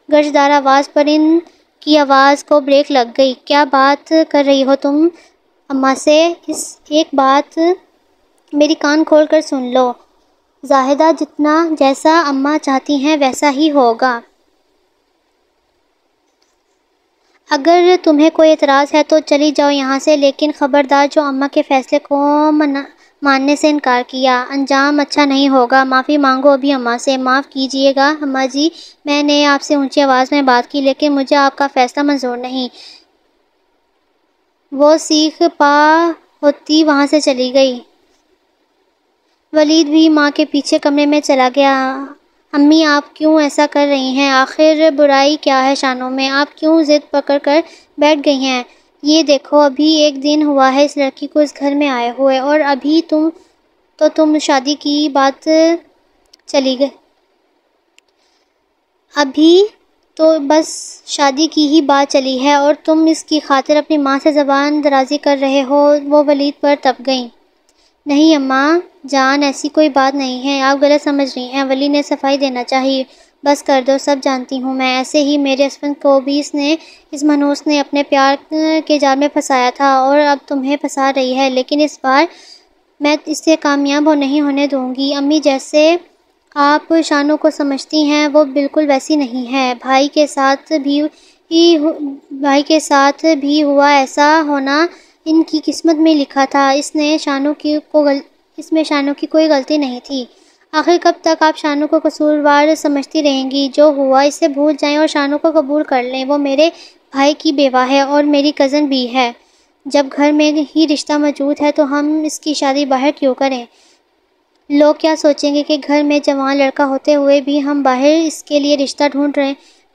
گرجدار آواز پر ان کی آواز کو بریک لگ گئی۔ کیا بات کر رہی ہو تم اماں سے؟ ایک بات میری کان کھول کر سن لو، زاہدہ جیسا اماں چاہتی ہیں ویسا ہی ہوگا۔ اگر تمہیں کوئی اعتراض ہے تو چلی جاؤ یہاں سے، لیکن خبردار جو اماں کے فیصلے کو ماننے سے انکار کیا، انجام اچھا نہیں ہوگا۔ معافی مانگو ابھی اماں سے۔ معاف کیجیے گا اماں جی، میں نے آپ سے اونچی آواز میں بات کی، لیکن مجھے آپ کا فیصلہ منظور نہیں۔ وہ سیخ پا ہوتی وہاں سے چلی گئی۔ ولید بھی ماں کے پیچھے کمرے میں چلا گیا۔ امی آپ کیوں ایسا کر رہی ہیں؟ آخر برائی کیا ہے شانو میں؟ آپ کیوں ضد پکڑ کر بیٹھ گئی ہیں؟ یہ دیکھو ابھی 1 دن ہوا ہے اس لڑکی کو اس گھر میں آئے ہوئے، اور ابھی تم شادی کی بات چلی گئی۔ ابھی تو بس شادی کی ہی بات چلی ہے اور تم اس کی خاطر اپنی ماں سے زبان درازی کر رہے ہو۔ وہ ولید پر تپ گئیں۔ نہیں اماں جان، ایسی کوئی بات نہیں ہے، آپ غلط سمجھ رہی ہیں۔ ولید نے صفائی دینا چاہی۔ بس کر دو، سب جانتی ہوں میں، ایسے ہی میرے اسفند کو بھی اس منحوس نے اپنے پیار کے جال میں پھنسایا تھا، اور اب تمہیں پھنسا رہی ہے، لیکن اس بار میں اس سے کامیاب نہیں ہونے دوں گی۔ امی جیسے آپ شانو کو سمجھتی ہیں وہ بالکل ویسی نہیں ہے۔ بھائی کے ساتھ بھی ہوا، ایسا ہونا ان کی قسمت میں لکھا تھا۔ اس میں شانو کی کوئی غلطی نہیں تھی۔ آخر کب تک آپ شانو کو قصوروار سمجھتی رہیں گی؟ جو ہوا اسے بھول جائیں اور شانو کو قبول کر لیں۔ وہ میرے بھائی کی بیوہ ہے اور میری کزن بھی ہے۔ جب گھر میں ہی رشتہ موجود ہے تو ہم اس کی شادی باہر کیوں کریں؟ لوگ کیا سوچیں گے کہ گھر میں جوان لڑکا ہوتے ہوئے بھی ہم باہر اس کے لیے رشتہ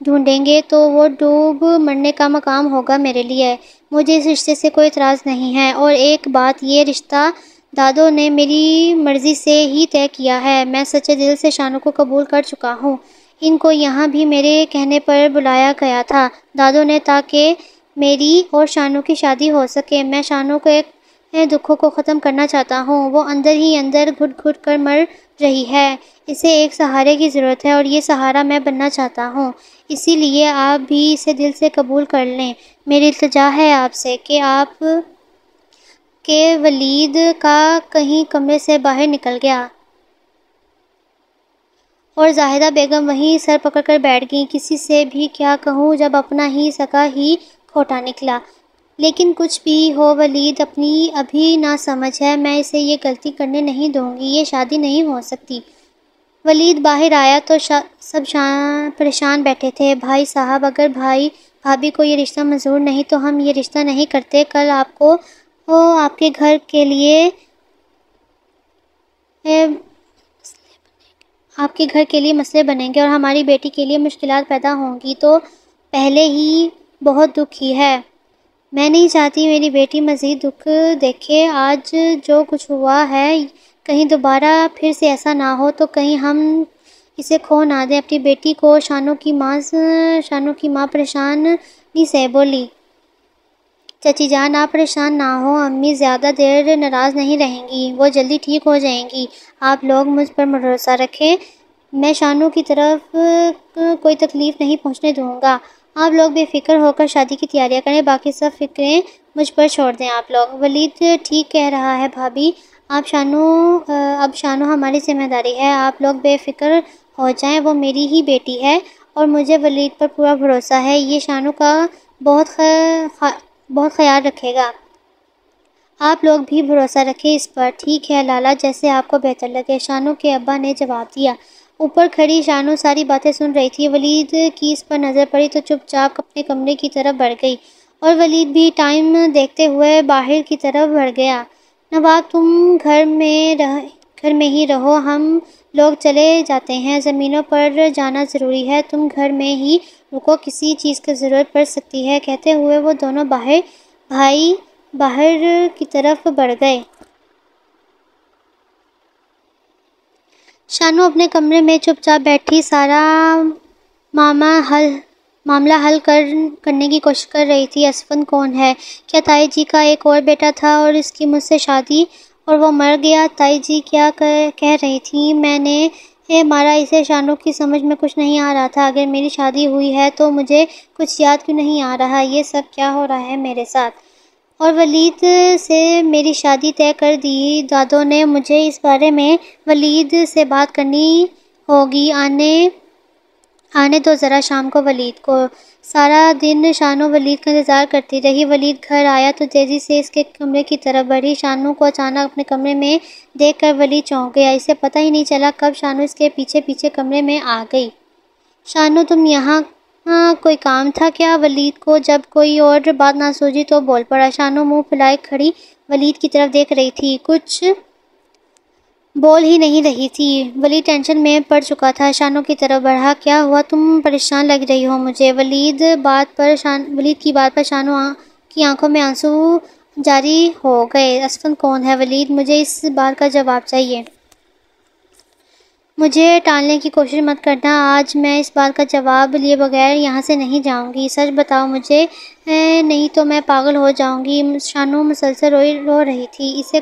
ڈھونڈیں گے تو وہ ڈوب مرنے کا مقام ہوگا میرے لیے۔ مجھے اس رشتے سے کوئی اعتراض نہیں ہے، اور ایک بات، یہ رشتہ دادو نے میری مرضی سے ہی طے کیا ہے۔ میں سچے دل سے شانو کو قبول کر چکا ہوں۔ ان کو یہاں بھی میرے کہنے پر بلایا گیا تھا دادو نے، تاکہ میری اور شانو کی شادی ہو سکے۔ میں شانو کے دکھوں کو ختم کرنا چاہتا ہوں، وہ اندر ہی اندر گھٹ گھٹ کر مر رہی ہے۔ اسے ایک سہارے کی ضرورت ہے، اور یہ سہارا میں بننا چاہتا ہوں، اسی لیے آپ بھی اسے دل سے قبول کر لیں۔ میری التجا ہے آپ سے کہ ولید کا کہیں کمرے سے باہر نکل گیا، اور زاہدہ بیگم وہیں سر پکڑ کر بیٹھ گئیں۔ کسی سے بھی کیا کہوں جب اپنا ہی سگا ہی کھوٹا نکلا؟ لیکن کچھ بھی ہو ولید اپنی ابھی نہ سمجھ ہے، میں اسے یہ غلطی کرنے نہیں دوں گی، یہ شادی نہیں ہو سکتی۔ ولید باہر آیا تو سب پریشان بیٹھے تھے۔ بھائی صاحب، اگر بھائی بھابھی کو یہ رشتہ منظور نہیں تو ہم یہ رشتہ نہیں کرتے. کل آپ کے گھر کے لیے مسئلے بنیں گے اور ہماری بیٹی کے لیے مشکلات پیدا ہوں گی تو پہلے ہی بہت دکھ ہی ہے. میں نہیں چاہتی میری بیٹی مزید دکھ دیکھے. آج جو کچھ ہوا ہے کہیں دوبارہ پھر سے ایسا نہ ہو تو کہیں ہم اسے کھو نہ دیں اپنی بیٹی کو. شانو کی ماں پریشانی سے بولی. چچی جان آپ پریشان نہ ہو، امی زیادہ دیر ناراض نہیں رہیں گی، وہ جلدی ٹھیک ہو جائیں گی. آپ لوگ مجھ پر بھروسہ رکھیں، میں شانو کی طرف کوئی تکلیف نہیں پہنچنے دوں گا. آپ لوگ بے فکر ہو کر شادی کی تیاریاں کریں، باقی سب فکریں مجھ پر چھوڑ دیں آپ لوگ. ولید ٹھیک کہہ رہا ہے بھابھی، اب شانو ہماری ذمہ داری ہے. آپ لوگ بے فکر ہو جائیں، وہ میری ہی بیٹی ہے اور مجھے ولید پر پورا بھروسہ ہے. یہ شانو کا بہت خیال رکھے گا. آپ لوگ بھی بھروسہ رکھیں اس پر. ٹھیک ہے لالا، جیسے آپ کو بہتر لگے، شانو کے ابا نے جواب دیا. اوپر کھڑی شانو ساری باتیں سن رہی تھی. ولید کی اس پر نظر پڑی تو چپ چاپ اپنے کمرے کی طرف بڑھ گئی اور ولید بھی ٹائم دیکھتے ہوئے باہر کی طرف بڑھ گیا. نواب تم گھر میں ہی رہو، ہم لوگ چلے جاتے ہیں. زمینوں پر جانا ضروری ہے، تم گھر میں ہی رکو، کسی چیز کی ضرورت پڑ سکتی ہے. کہتے ہوئے وہ دونوں بھائی باہر کی طرف بڑھ گئے. شانو اپنے کمرے میں چپ چاپ بیٹھی سارا معاملہ حل کرنے کی کوشش کر رہی تھی. اسفند کون ہے؟ کیا تائی جی کا ایک اور بیٹا تھا اور اس کی مجھ سے شادی اور وہ مر گیا؟ تائی جی کیا کہہ رہی تھی؟ میں نے مارا اسے؟ شانو کی سمجھ میں کچھ نہیں آ رہا تھا. اگر میری شادی ہوئی ہے تو مجھے کچھ یاد کیوں نہیں آ رہا؟ یہ سب کیا ہو رہا ہے میرے ساتھ؟ اور ولید سے میری شادی طے کر دی. دادوں نے مجھے اس بارے میں ولید سے بات کرنی ہوگی. آنے دو ذرا شام کو ولید کو. سارا دن شانو ولید کا انتظار کرتی رہی. ولید گھر آیا تو تیزی سے اس کے کمرے کی طرف بڑھی. شانو کو اچانک اپنے کمرے میں دیکھ کر ولید چونک گیا. اسے پتہ ہی نہیں چلا کب شانو اس کے پیچھے پیچھے کمرے میں آ گئی. شانو تم یہاں کوئی کام تھا کیا؟ ولید کو جب کوئی اور بات نہ سوجی تو بول پڑا. شانو منہ پھیلائے کھڑی ولید کی طرف دیکھ رہی تھی، کچھ بول ہی نہیں رہی تھی. ولید ٹینشن میں پڑ چکا تھا. شانو کی طرف بڑھا. کیا ہوا؟ تم پریشان لگ رہی ہو مجھے. ولید کی بات پر شانو کی آنکھوں میں آنسو جاری ہو گئے. اسفند کون ہے ولید؟ مجھے اس بات کا جواب چاہیے. مجھے ٹالنے کی کوشش مت کرنا. آج میں اس بات کا جواب لیے بغیر یہاں سے نہیں جاؤں گی. سچ بتاؤ مجھے، نہیں تو میں پاگل ہو جاؤں گی. شانو مسلسل رو رہی تھی. اسے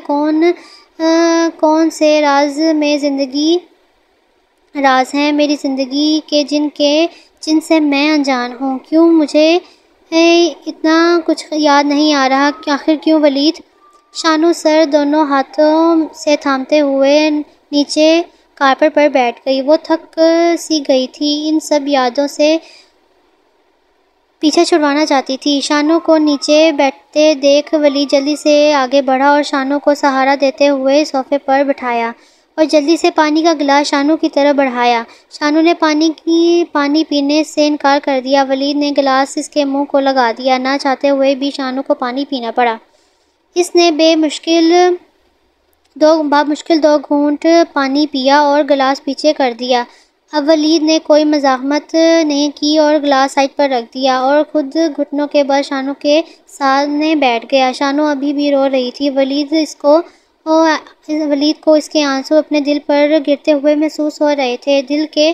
کون سے راز ہیں میری زندگی کے جن سے میں انجان ہوں؟ کیوں مجھے اتنا کچھ یاد نہیں آ رہا؟ آخر کیوں ولید؟ شانو سر دونوں ہاتھوں سے تھامتے ہوئے نیچے کارپٹ پر بیٹھ گئی. وہ تھک سی گئی تھی. ان سب یادوں سے پیچھا چھڑوانا چاہتی تھی. شانو کو نیچے بیٹھتے دیکھ ولید جلدی سے آگے بڑھا اور شانو کو سہارا دیتے ہوئے صوفے پر بٹھایا اور جلدی سے پانی کا گلاس شانو کی طرف بڑھایا. شانو نے پانی پینے سے انکار کر دیا. ولید نے گلاس اس کے منہ کو لگا دیا. نہ چاہتے ہوئے بھی شانو کو پانی پینا پڑا. اس نے بمشکل دو گھونٹ پانی پیا اور گلاس پیچھے کر دیا. اب ولید نے کوئی مزاحمت نہیں کی اور گلاس سائڈ پر رکھ دیا اور خود گھٹنوں کے بل شانو کے سامنے بیٹھ گیا. شانو ابھی بھی رو رہی تھی. ولید کو اس کے آنسو اپنے دل پر گرتے ہوئے محسوس ہو رہے تھے. دل کے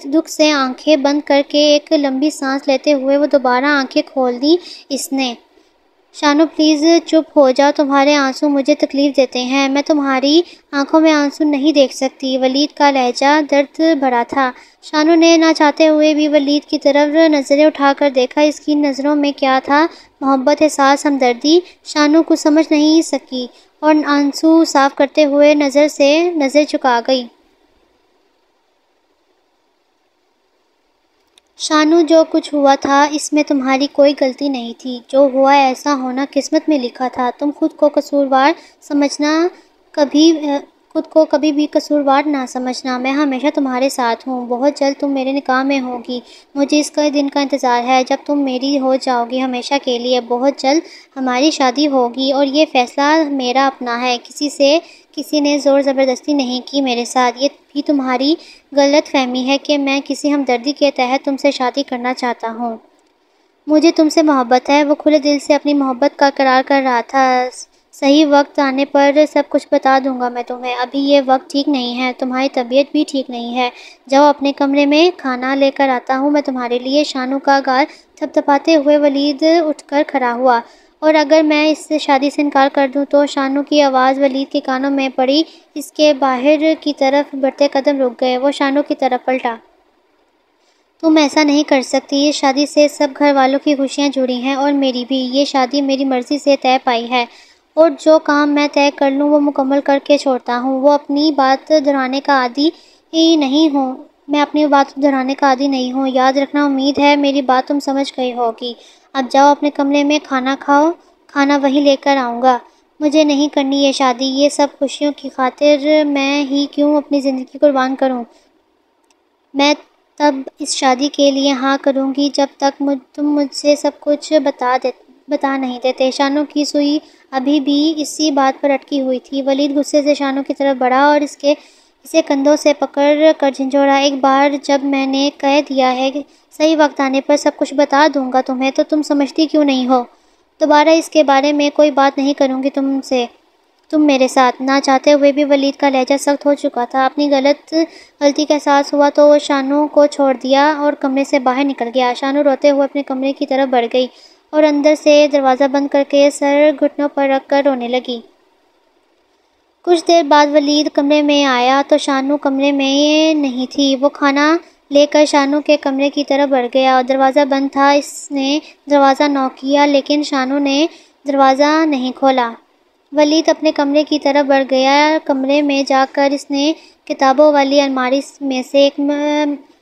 دکھ سے آنکھیں بند کر کے ایک لمبی سانس لیتے ہوئے وہ دوبارہ آنکھیں کھول دیں. اس نے شانو پلیز چپ ہو جاؤ، تمہارے آنسو مجھے تکلیف دیتے ہیں. میں تمہاری آنکھوں میں آنسو نہیں دیکھ سکتی. ولید کا لہجہ درد بھرا تھا. شانو نے نہ چاہتے ہوئے بھی ولید کی طرف نظریں اٹھا کر دیکھا. اس کی نظروں میں کیا تھا؟ محبت، احساس، ہمدردی. شانو کچھ سمجھ نہیں سکی اور آنسو صاف کرتے ہوئے نظر چکا گئی. شانو جو کچھ ہوا تھا اس میں تمہاری کوئی غلطی نہیں تھی. جو ہوا ایسا ہونا قسمت میں لکھا تھا. تم خود کو قصوروار سمجھنا خود کو کبھی بھی قصوروار نہ سمجھنا، میں ہمیشہ تمہارے ساتھ ہوں۔ بہت جلد تم میرے نکاح میں ہوگی، مجھے اس کا دن کا انتظار ہے جب تم میری ہو جاؤ گی ہمیشہ کے لیے۔ بہت جلد ہماری شادی ہوگی اور یہ فیصلہ میرا اپنا ہے، کسی نے زور زبردستی نہیں کی میرے ساتھ۔ یہ بھی تمہاری غلط فہمی ہے کہ میں کسی ہمدردی کے تحت تم سے شادی کرنا چاہتا ہوں۔ مجھے تم سے محبت ہے۔ وہ کھلے دل سے اپنی محبت کا اقرار کر رہا تھا۔ صحیح وقت آنے پر سب کچھ بتا دوں گا میں تمہیں، ابھی یہ وقت ٹھیک نہیں ہے، تمہاری طبیعت بھی ٹھیک نہیں ہے۔ جاؤ اپنے کمرے میں، کھانا لے کر آتا ہوں میں تمہارے لیے۔ شانو کا گال تھپتھپاتے ہوئے ولید اٹھ کر کھڑا ہوا۔ اور اگر میں اس شادی سے انکار کر دوں تو؟ شانو کی آواز ولید کے کانوں میں پڑی۔ اس کے باہر کی طرف بڑھتے قدم رک گئے۔ وہ شانو کی طرف پلٹا۔ تم ایسا نہیں کر سکتی، اس شادی سے سب گھر والوں کی خوشیاں جڑی ہیں اور میری بھی۔ یہ شادی میری مرضی سے طے پائی ہے اور جو کام میں طے کر لوں وہ مکمل کر کے چھوڑتا ہوں۔ میں اپنی بات دہرانے کا عادی نہیں ہوں، یاد رکھنا۔ امید ہے میری بات تم سمجھ گئی ہوگی۔ اب جاؤ اپنے کمرے میں، کھانا کھاؤ، کھانا وہیں لے کر آؤں گا۔ مجھے نہیں کرنی یہ شادی، یہ سب خوشیوں کی خاطر میں ہی کیوں اپنی زندگی قربان کروں؟ میں تب اس شادی کے لیے ہاں کروں گی جب تک تم مجھ سے سب کچھ بتا نہیں دیتے۔ شانو کی سوئی ابھی بھی اسی بات پر اٹکی ہوئی تھی۔ ولید غصے سے شانو کی طرف بڑھا اور اسے کندھوں سے پکڑ کر جھنجھوڑا۔ ایک بار جب میں نے کہہ دیا ہے کہ صحیح وقت آنے پر سب کچھ بتا دوں گا تمہیں، تو تم سمجھتی کیوں نہیں ہو؟ دوبارہ اس کے بارے میں کوئی بات نہیں کروں گی تم میرے ساتھ۔ نہ چاہتے ہوئے بھی ولید کا لہجہ سخت ہو چکا تھا۔ اپنی غلطی کا احساس ہوا تو وہ شانو کو چھوڑ دیا اور کمرے سے باہر نکل گیا۔ شانو روتے ہوئے اپنے کمرے کی طرف بڑھ گئی اور اندر سے دروازہ بند کر کے سر گھٹنوں پر رکھ کر رونے لگی۔ کچھ دیر بعد ولید کمرے میں آیا تو شانو کمرے میں نہیں تھی۔ وہ کھانا لے کر شانو کے کمرے کی طرف بڑھ گیا۔ دروازہ بند تھا۔ اس نے دروازہ نوک کیا لیکن شانو نے دروازہ نہیں کھولا۔ ولید اپنے کمرے کی طرف بڑھ گیا۔ کمرے میں جا کر اس نے کتابوں والی الماری میں سے ایک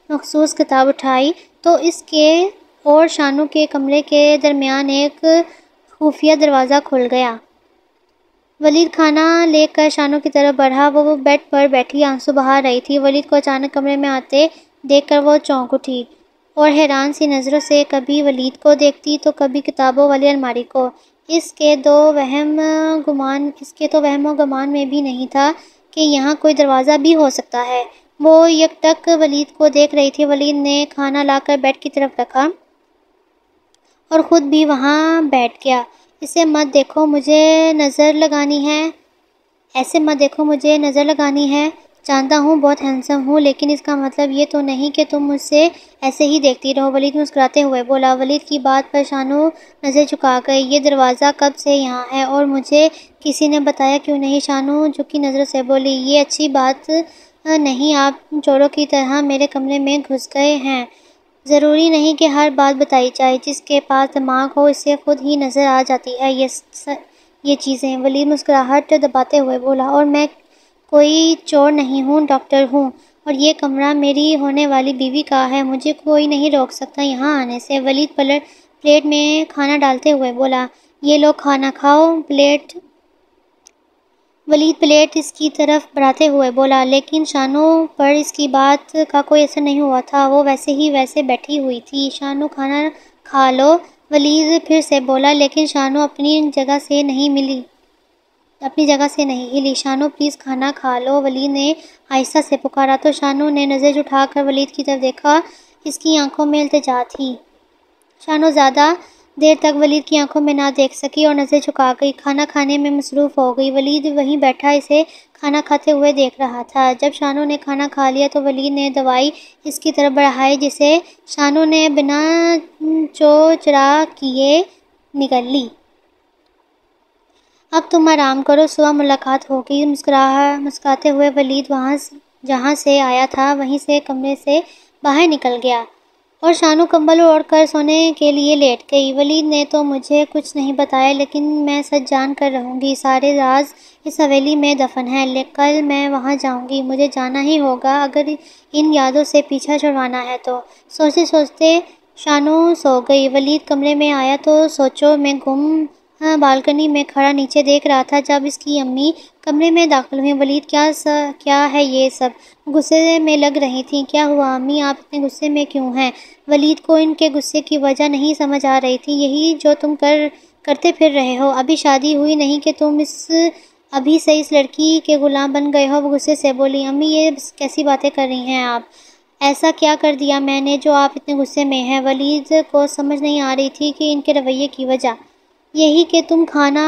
مخصوص کتاب اٹھائی تو اس کے اور شانو کے کمرے کے درمیان ایک خفیہ دروازہ کھل گیا۔ ولید کھانا لے کر شانو کی طرف بڑھا۔ وہ بیڈ پر بیٹھی آنسو بہا رہی تھی۔ ولید کو اچانک کمرے میں آتے دیکھ کر وہ چونک اٹھی اور حیران سی نظروں سے کبھی ولید کو دیکھتی تو کبھی کتابوں والی الماری کو۔ اس کے تو وہم و گمان میں بھی نہیں تھا کہ یہاں کوئی دروازہ بھی ہو سکتا ہے۔ وہ یکٹک ولید کو دیکھ رہی تھی۔ ولید نے کھانا لا کر بیڈ کی طرف رکھا اور خود بھی وہاں بیٹھ گیا۔ ایسے مت دیکھو مجھے نظر لگانی ہے۔ جانتا ہوں بہت ہینڈسم ہوں، لیکن اس کا مطلب یہ تو نہیں کہ تم مجھ سے ایسے ہی دیکھتی رہو، ولید مسکراتے ہوئے بولا۔ ولید کی بات پر شانو نظر جھکا گئی۔ یہ دروازہ کب سے یہاں ہے اور مجھے کسی نے بتایا کیوں نہیں؟ شانو جھکی نظروں سے بولی۔ یہ اچھی بات نہیں، آپ چوروں کی طرح میرے کمرے میں گھس گئے ہیں۔ ضروری نہیں کہ ہر بات بتائی جائے، جس کے پاس دماغ ہو اسے خود ہی نظر آ جاتی ہے یہ چیزیں۔ ولید مسکراہٹ دباتے ہوئے بولا۔ اور میں کوئی چور نہیں ہوں، ڈاکٹر ہوں، اور یہ کمرہ میری ہونے والی بیوی کا ہے، مجھے کوئی نہیں روک سکتا یہاں آنے سے۔ ولید پلیٹ میں کھانا ڈالتے ہوئے بولا۔ یہ لو کھانا کھاؤ۔ ولید پلیٹ اس کی طرف بڑھاتے ہوئے بولا، لیکن شانو پر اس کی بات کا کوئی اثر نہیں ہوا تھا۔ وہ ویسے ہی ویسے بیٹھی ہوئی تھی۔ شانو کھانا کھا لو، ولید پھر سے بولا، لیکن شانو اپنی جگہ سے نہیں ہلی۔ شانو پلیز کھانا کھا لو، ولید نے آہستہ سے پکارا تو شانو نے نظر اٹھا کر ولید کی طرف دیکھا۔ اس کی آنکھوں میں التجا تھی۔ شانو زیادہ دیر تک ولید کی آنکھوں میں نہ دیکھ سکی اور نظر جھکا گئی، کھانا کھانے میں مصروف ہو گئی۔ ولید وہیں بیٹھا اسے کھانا کھاتے ہوئے دیکھ رہا تھا۔ جب شانو نے کھانا کھا لیا تو ولید نے دوائی اس کی طرف بڑھائی جسے شانو نے بنا چوچرا کیے نگل لی۔ اب تم آرام کرو، صبح ملاقات ہوگی۔ مسکراتے ہوئے ولید جہاں سے آیا تھا وہیں سے کمرے سے باہر نکل گیا اور شانو کمبل اوڑھ کر سونے کے لیے لیٹ گئی۔ ولید نے تو مجھے کچھ نہیں بتایا، لیکن میں سچ جان کر رہوں گی، سارے راز اس حویلی میں دفن ہیں۔ کل میں وہاں جاؤں گی، مجھے جانا ہی ہوگا اگر ان یادوں سے پیچھا چھڑوانا ہے تو۔ سوچتے سوچتے شانو سو گئی۔ ولید کمرے میں آیا تو سوچوں میں گم بالکنی میں کھڑا نیچے دیکھ رہا تھا جب اس کی امی کمرے میں داخل ہوئیں۔ ولید کیا ہے یہ سب؟ غصے میں لگ رہی تھیں۔ کیا ہوا امی، آپ اتنے غصے میں کیوں ہیں؟ ولید کو ان کے غصے کی وجہ نہیں سمجھ آ رہی تھی۔ یہی جو تم کرتے پھر رہے ہو، ابھی شادی ہوئی نہیں کہ تم ابھی سے اس لڑکی کے غلام بن گئے ہو۔ وہ غصے سے بولی۔ امی یہ کیسی باتیں کر رہی ہیں آپ؟ ایسا کیا کر دیا میں نے جو آپ اتنے غصے میں ہیں؟ ولید کو سمجھ نہیں آ رہی تھی کہ ان کے رویے کی وجہ یہی کہ تم کھانا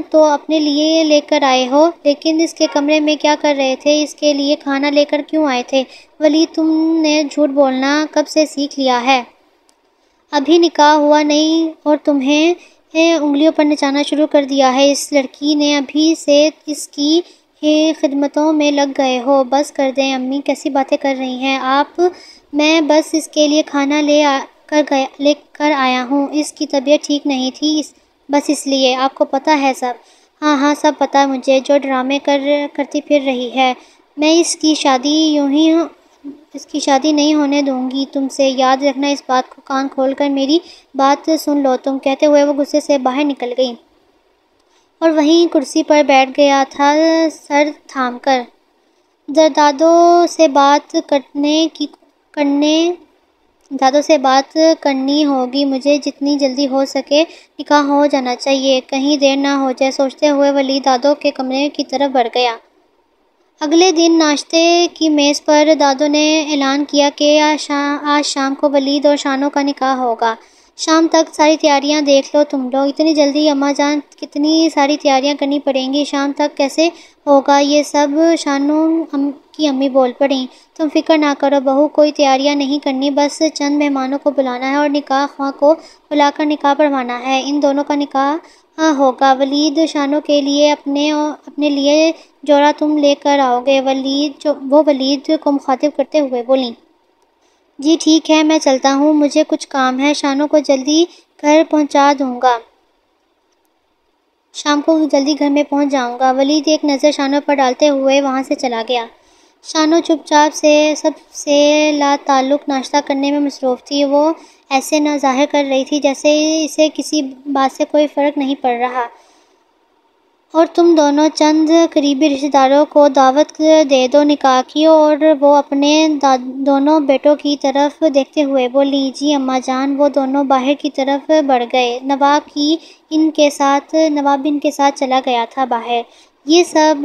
تو اپنے لیے لے کر آئے ہو، لیکن اس کے کمرے میں کیا کر رہے تھے؟ اس کے لیے کھانا لے کر کیوں آئے تھے؟ ولید تم نے جھوٹ بولنا کب سے سیکھ لیا ہے؟ ابھی نکاح ہوا نہیں اور تمہیں انگلیوں پر نچانا شروع کر دیا ہے اس لڑکی نے، ابھی سے اس کی خدمتوں میں لگ گئے ہو۔ بس کر دیں امی، کیسی باتیں کر رہی ہیں آپ؟ میں بس اس کے لیے کھانا لے کر آیا ہوں۔ اس کی طبیعت ٹھیک نہیں تھی، بس اس لیے۔ آپ کو پتہ ہے سب؟ ہاں سب پتہ ہے مجھے، جو ڈرامے کرتی پھر رہی ہے۔ میں اس کی شادی نہیں ہونے دوں گی تم سے، یاد رکھنا اس بات کو، کان کھول کر میری بات سن لو تم، کہتے ہوئے وہ غصے سے باہر نکل گئی اور وہیں کرسی پر بیٹھ گیا تھا سر تھام کر۔ دادوں سے بات کرنی ہوگی مجھے، جتنی جلدی ہو سکے نکاح ہو جانا چاہیے، کہیں دیر نہ ہو جائے، سوچتے ہوئے ولید دادوں کے کمرے کی طرف بڑھ گیا۔ اگلے دن ناشتے کی میز پر دادوں نے اعلان کیا کہ آج شام کو ولید اور شانو کا نکاح ہوگا۔ شام تک ساری تیاریاں دیکھ لو تم لوگ۔ اتنی جلدی اماں جان، کتنی ساری تیاریاں کرنی پڑیں گی، شام تک کیسے ہوگا یہ سب؟ شانو کی امی بول پڑیں۔ تم فکر نہ کرو بہو، کوئی تیاریاں نہیں کرنی، بس چند مہمانوں کو بلانا ہے اور نکاح خواہ کو بلا کر نکاح پڑھوانا ہے۔ ان دونوں کا نکاح ہوگا۔ ولید شانو کے لیے اپنے لیے جوڑا تم لے کر آؤ گے؟ وہ ولید کو مخاطب کرتے ہوئے بولیں۔ جی ٹھیک ہے، میں چلتا ہوں، مجھے کچھ کام ہے، شانو کو جلدی گھر پہنچا دوں گا، شام کو جلدی گھر میں پہنچ جاؤں گا۔ ولید ایک نظر شانو پر ڈالتے ہوئے وہاں سے چلا گیا۔ شانو چپ چاپ سے سب سے لا تعلق ناشتہ کرنے میں مصروف تھی۔ وہ ایسے نہ ظاہر کر رہی تھی جیسے اسے کسی بات سے کوئی فرق نہیں پڑ رہا۔ اور تم دونوں چند قریبی رشتہ داروں کو دعوت دے دو نکاح کی۔ اور وہ اپنے دونوں بیٹوں کی طرف دیکھتے ہوئے بولی۔ جی اماں جان۔ وہ دونوں باہر کی طرف بڑھ گئے۔ نواب بھی ان کے ساتھ چلا گیا تھا باہر۔ یہ سب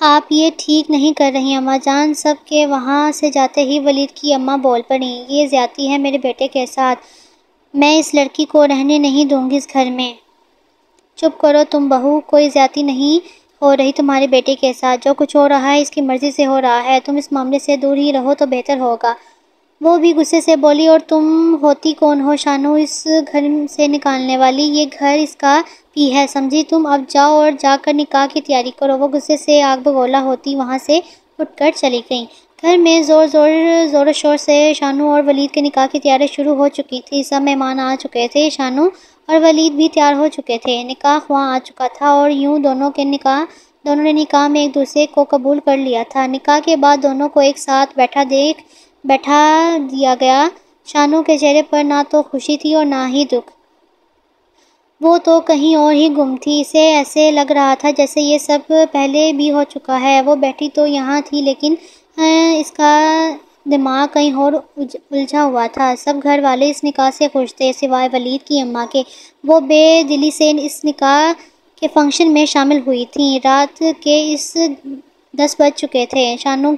آپ یہ ٹھیک نہیں کر رہی اماں جان۔ سب کے وہاں سے جاتے ہی ولید کی اماں بول پڑیں۔ یہ زیادتی ہے میرے بیٹے کے ساتھ، میں اس لڑکی کو رہنے نہیں دوں گی اس گھر میں۔ چپ کرو تم بہو، کوئی زیادتی نہیں ہو رہی تمہارے بیٹے کے ساتھ، جو کچھ ہو رہا ہے اس کی مرضی سے ہو رہا ہے، تم اس معاملے سے دور ہی رہو تو بہتر ہوگا۔ وہ بھی غصے سے بولی۔ اور تم ہوتی کون ہو شانو اس گھر سے نکالنے والی؟ یہ گھر اس کا بھی ہے، سمجھی تم؟ اب جاؤ اور جا کر نکاح کی تیاری کرو۔ وہ غصے سے آگ بگولا ہوتی وہاں سے اٹھ کر چلی گئیں۔ گھر میں زور و شور سے شانو اور ولید کے نکاح کی تیاری شروع ہو چکی تھی۔ سب مہمان آ چکے تھے، شانو اور ولید بھی تیار ہو چکے تھے، نکاح خواہ آ چکا تھا اور یوں دونوں نے نکاح میں ایک دوسرے کو قبول کر لیا تھا۔ نکاح کے بعد دونوں کو ایک ساتھ بیٹھا دیا گیا۔ شانو کے چہرے پر نہ تو خوشی تھی اور نہ ہی دکھ، وہ تو کہیں اور ہی گم تھی۔ اسے ایسے لگ رہا تھا جیسے یہ سب پہلے بھی ہو چکا ہے۔ وہ بیٹھی تو یہاں تھی لیکن اس کا دماغ کہیں اور الجھا ہوا تھا۔ سب گھر والے اس نکاح سے خوش تھے سوائے ولید کی اماں کے۔ وہ بے دلی سے اس نکاح کے فنکشن میں شامل ہوئی تھیں۔ رات کے 10 بج چکے تھے۔ شانو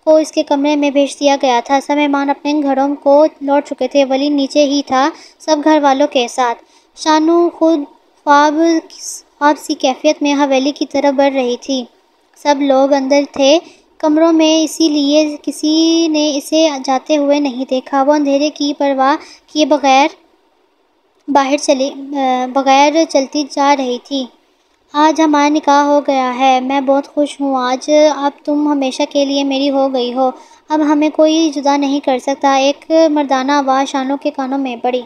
کو اس کے کمرے میں بھیج دیا گیا تھا۔ سب مہمان اپنے گھروں کو لوٹ چکے تھے۔ ولید نیچے ہی تھا سب گھر والوں کے ساتھ۔ شانو خود خواب سی کیفیت میں حویلی کی طرف بڑھ رہی تھی۔ سب لوگ اندر تھے کمروں میں، اسی لیے کسی نے اسے جاتے ہوئے نہیں دیکھا۔ وہ اندھیرے کی پرواہ کیے بغیر چلتی جا رہی تھی۔ آج ہمارا نکاح ہو گیا ہے، میں بہت خوش ہوں آج۔ اب تم ہمیشہ کے لیے میری ہو گئی ہو، اب ہمیں کوئی جدا نہیں کر سکتا۔ ایک مردانہ آواز شانو کے کانوں میں پڑی۔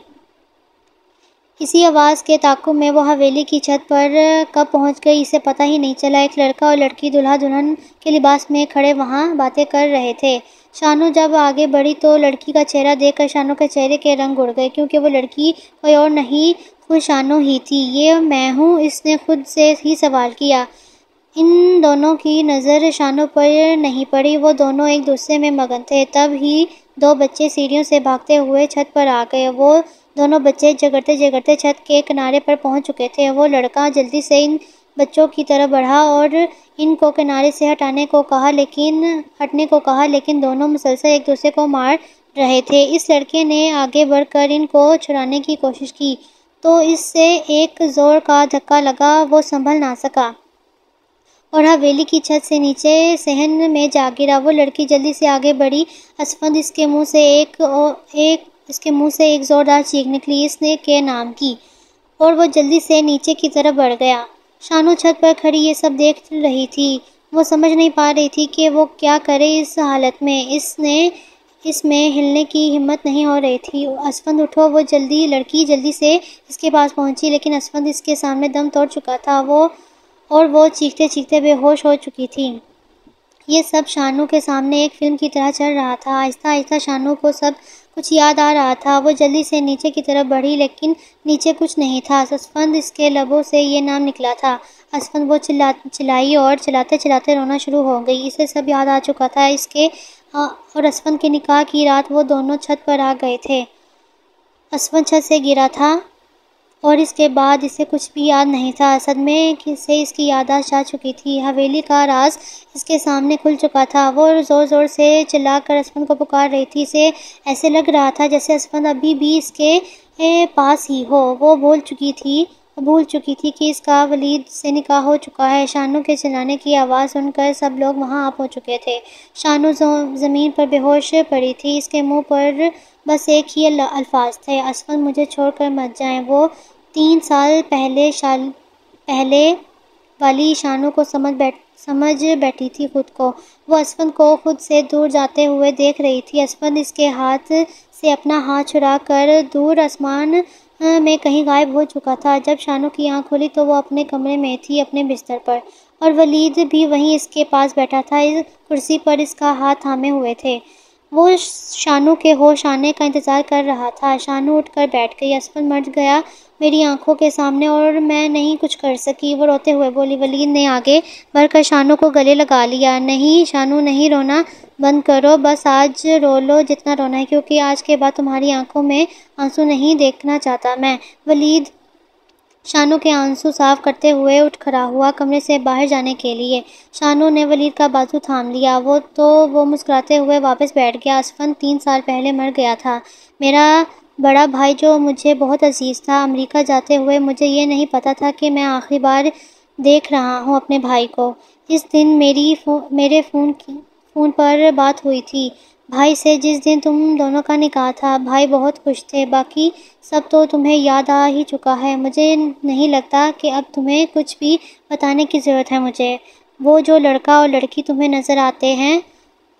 اسی آواز کے تعاقب میں وہ حویلی کی چھت پر کب پہنچ گئی اسے پتہ ہی نہیں چلا۔ ایک لڑکا اور لڑکی دلہا دلہن کے لباس میں کھڑے وہاں باتیں کر رہے تھے۔ شانو جب آگے بڑھی تو لڑکی کا چہرہ دیکھ کر شانو کے چہرے کے رنگ اڑ گئے، کیونکہ وہ لڑکی کوئی اور نہیں وہ شانو ہی تھی۔ یہ میں ہوں، اس نے خود سے ہی سوال کیا۔ ان دونوں کی نظر شانو پر نہیں پڑی، وہ دونوں ایک دوسرے میں مگن تھے۔ تب ہی دو بچے سیڑھیوں سے بھاگتے ہوئے چھت پر آ گئے۔ وہ دونوں بچے جگرتے جگرتے چھت کے کنارے پر پہنچ چکے تھے۔ وہ لڑکا جلدی سے ان بچوں کی طرف بڑھا اور ان کو کنارے سے ہٹنے کو کہا، لیکن دونوں مسلسل ایک دوسرے کو مار رہے تھے۔ اس لڑکے نے آگے بڑھ کر ان کو چھڑانے کی کوشش کی تو اس سے ایک زور کا دھکا لگا، وہ سنبھل نہ سکا اور حویلی کی چھت سے نیچے صحن میں جا گرا۔ وہ لڑکی جلدی سے آگے بڑھی، اسفند اس کے منہ سے ایک زوردار چیخ نکلی، اس نے کے نام کی، اور وہ جلدی سے نیچے کی طرف بڑھ گیا۔ شانو چھت پر کھڑی یہ سب دیکھ رہی تھی۔ وہ سمجھ نہیں پا رہی تھی کہ وہ کیا کرے اس حالت میں۔ اس میں ہلنے کی ہمت نہیں ہو رہی تھی۔ اسفند اٹھو، لڑکی جلدی سے اس کے پاس پہنچی، لیکن اسفند اس کے سامنے دم توڑ چکا تھا اور وہ چیختے چیختے بے ہوش ہو چکی تھی۔ یہ سب شانو کے سامنے ایک فلم کی طرح چل رہا تھا۔ آہستہ آہستہ شانو کو سب کچھ یاد آ رہا تھا۔ وہ جلدی سے نیچے کی طرف بڑھی، لیکن نیچے کچھ نہیں تھا۔ اسفند، اس کے لبوں سے یہ نام نکلا تھا۔ اسفند، وہ چلائی اور چلاتے چلاتے رونا شروع ہو گئی۔ اسے سب یاد آ چکا تھا۔ اور اسفند کے نکاح کی رات وہ دونوں چھت پر آ گئے تھے۔ اسفند چھت سے گرا تھا اور اس کے بعد اسے کچھ بھی یاد نہیں تھا۔ صدمے سے اس کی یادداشت جا چکی تھی۔ حویلی کا راز اس کے سامنے کھل چکا تھا۔ وہ زور زور سے چلا کر اسفند کو پکار رہی تھی۔ اسے ایسے لگ رہا تھا جیسے اسفند ابھی بھی اس کے پاس ہی ہو۔ وہ بھول چکی تھی کہ اس کا ولید سے نکاح ہو چکا ہے۔ شانو کے چلانے کی آواز سن کر سب لوگ وہاں آ پہنچ چکے تھے۔ شانو زمین پر بے ہوش پڑی تھی۔ اس کے منہ پر بس ایک ہی الفاظ تھے، اسفند، مجھے چھوڑ کر مت جائیں۔ وہ 3 سال پہلے والی شانو کو سمجھ بیٹھی تھی خود کو۔ وہ اسفند کو خود سے دور جاتے ہوئے دیکھ رہی تھی۔ اسفند اس کے ہاتھ سے اپنا ہاتھ چھڑا کر دور آسمان میں کہیں غائب ہو چکا تھا۔ جب شانو کی آنکھ کھلی تو وہ اپنے کمرے میں تھی، اپنے بستر پر، اور ولید بھی وہیں اس کے پاس بیٹھا تھا، کرسی پر اس کا ہاتھ تھامے ہوئے تھے۔ وہ شانو کے ہوش آنے کا انتظار کر رہا تھا۔ شانو اٹھ کر بیٹھ گئی۔ اسفند مر گیا میری آنکھوں کے سامنے اور میں نہیں کچھ کر سکی، وہ روتے ہوئے بولی۔ ولید نے آگے بڑھ کر شانو کو گلے لگا لیا۔ نہیں شانو، نہیں، رونا بند کرو، بس آج رو لو جتنا رونا ہے، کیونکہ آج کے بعد تمہاری آنکھوں میں آنسو نہیں دیکھنا چاہتا میں۔ ولید شانو کے آنسو صاف کرتے ہوئے اٹھ کھڑا ہوا کمرے سے باہر جانے کے لیے۔ شانو نے ولید کا بازو تھام لیا۔ وہ مسکراتے ہوئے واپس بیٹھ گیا۔ اسفند 3 سال پہلے مر گیا تھا میرا بڑا بھائی، جو مجھے بہت عزیز تھا۔ امریکہ جاتے ہوئے مجھے یہ نہیں پتا تھا کہ میں آخری بار دیکھ رہا ہوں اپنے بھائی کو۔ اس دن میرے فون پر بات ہوئی تھی بھائی سے، جس دن تم دونوں کا نکاح تھا۔ بھائی بہت خوش تھے۔ باقی سب تو تمہیں یاد آ ہی چکا ہے۔ مجھے نہیں لگتا کہ اب تمہیں کچھ بھی بتانے کی ضرورت ہے مجھے۔ وہ جو لڑکا اور لڑکی تمہیں نظر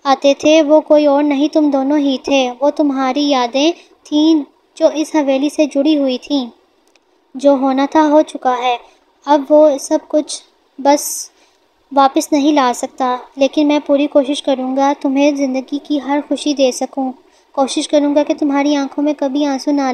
آتے تھے وہ کوئی اور نہیں، تم دونوں ہی تھے۔ وہ تمہاری یادیں تھیں جو اس حویلی سے جڑی ہوئی تھیں۔ جو ہونا تھا ہو چکا ہے۔ اب وہ سب کچھ بس واپس نہیں لا سکتا، لیکن میں پوری کوشش کروں گا تمہیں زندگی کی ہر خوشی دے سکوں۔ کوشش کروں گا کہ تمہاری آنکھوں میں کبھی آنسو نہ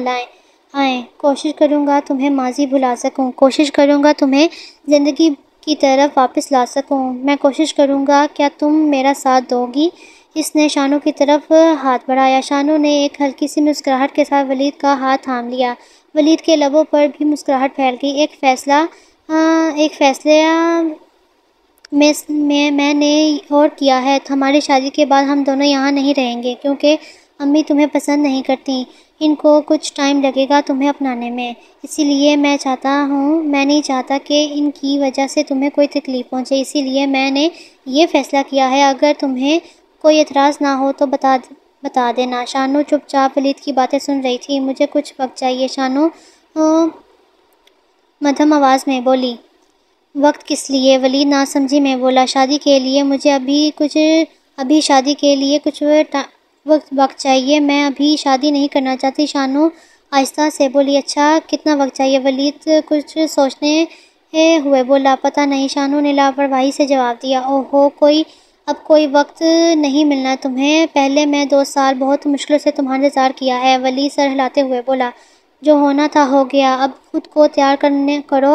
آئیں۔ کوشش کروں گا تمہیں ماضی بھلا سکوں۔ کوشش کروں گا تمہیں زندگی کی طرف واپس لا سکوں۔ میں کوشش کروں گا، کیا تم میرا ساتھ دو گی؟ اس نے شانو کی طرف ہاتھ بڑھایا۔ شانو نے ایک ہلکی سی مسکراہٹ کے ساتھ ولید کا ہاتھ تھام لیا۔ ولید کے لبوں پر بھی مسکراہٹ پھیل گئی۔ ایک فیصلہ میں نے اور کیا ہے۔ ہماری شادی کے بعد ہم دونوں یہاں نہیں رہیں گے، کیونکہ امی تمہیں پسند نہیں کرتی۔ ان کو کچھ ٹائم لگے گا تمہیں اپنانے میں، اسی لیے میں نہیں چاہتا کہ ان کی وجہ سے تمہیں کوئی تکلیف پہنچے، اسی لیے میں نے یہ فیصلہ کیا ہے۔ اگر تمہیں کوئی اعتراض نہ ہو تو بتا دینا۔ شانو چپ چاپ ولید کی باتیں سن رہی تھی۔ مجھے کچھ وقت چاہیے، شانو مدھم آواز میں بولی۔ وقت کس لیے؟ ولید ناسمجھی میں بولا۔ شادی کے لیے مجھے ابھی شادی کے لیے کچھ وقت چاہیے، میں ابھی شادی نہیں کرنا چاہتی، شانو آہستہ سے بولی۔ اچھا، کتنا وقت چاہیے؟ ولید کچھ سوچنے ہوئے بولا۔ پتہ نہیں، شانو نے لاپرواہی سے جواب دیا۔ اوہو، اب کوئی وقت نہیں ملنا تمہیں، پہلے میں 2 سال بہت مشکل سے تمہارا انتظار کیا ہے، ولید سر ہلاتے ہوئے بولا۔ جو ہونا تھا ہو گیا، اب خود کو تیار کرو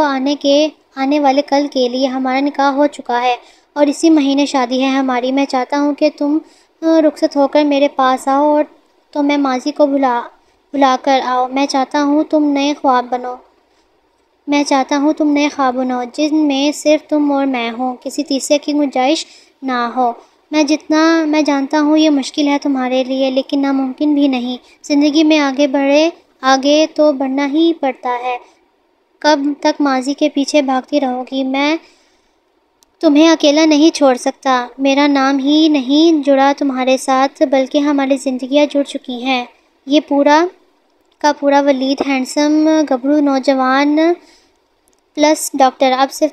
آنے والے کل کے لیے۔ ہمارا نکاح ہو چکا ہے اور اسی مہینے شادی ہے ہماری۔ میں چاہتا ہوں کہ تم رخصت ہو کر میرے پاس آؤ اور تو میں ماضی کو بھلا کر آؤ۔ میں چاہتا ہوں تم نئے خواب بنو جن میں صرف تم اور میں ہوں، کسی تیسرے کی گنجائش نہ ہو۔ میں جانتا ہوں یہ مشکل ہے تمہارے لیے، لیکن ناممکن بھی نہیں۔ زندگی میں آگے تو بڑھنا ہی پڑتا ہے۔ کب تک ماضی کے پیچھے بھاگتی رہو گی؟ میں تمہیں اکیلا نہیں چھوڑ سکتا۔ میرا نام ہی نہیں جڑا تمہارے ساتھ، بلکہ ہماری زندگیاں جڑ چکی ہیں۔ یہ پورا کا پورا ولید، ہینڈسم گبرو نوجوان پلس ڈاکٹر، اب صرف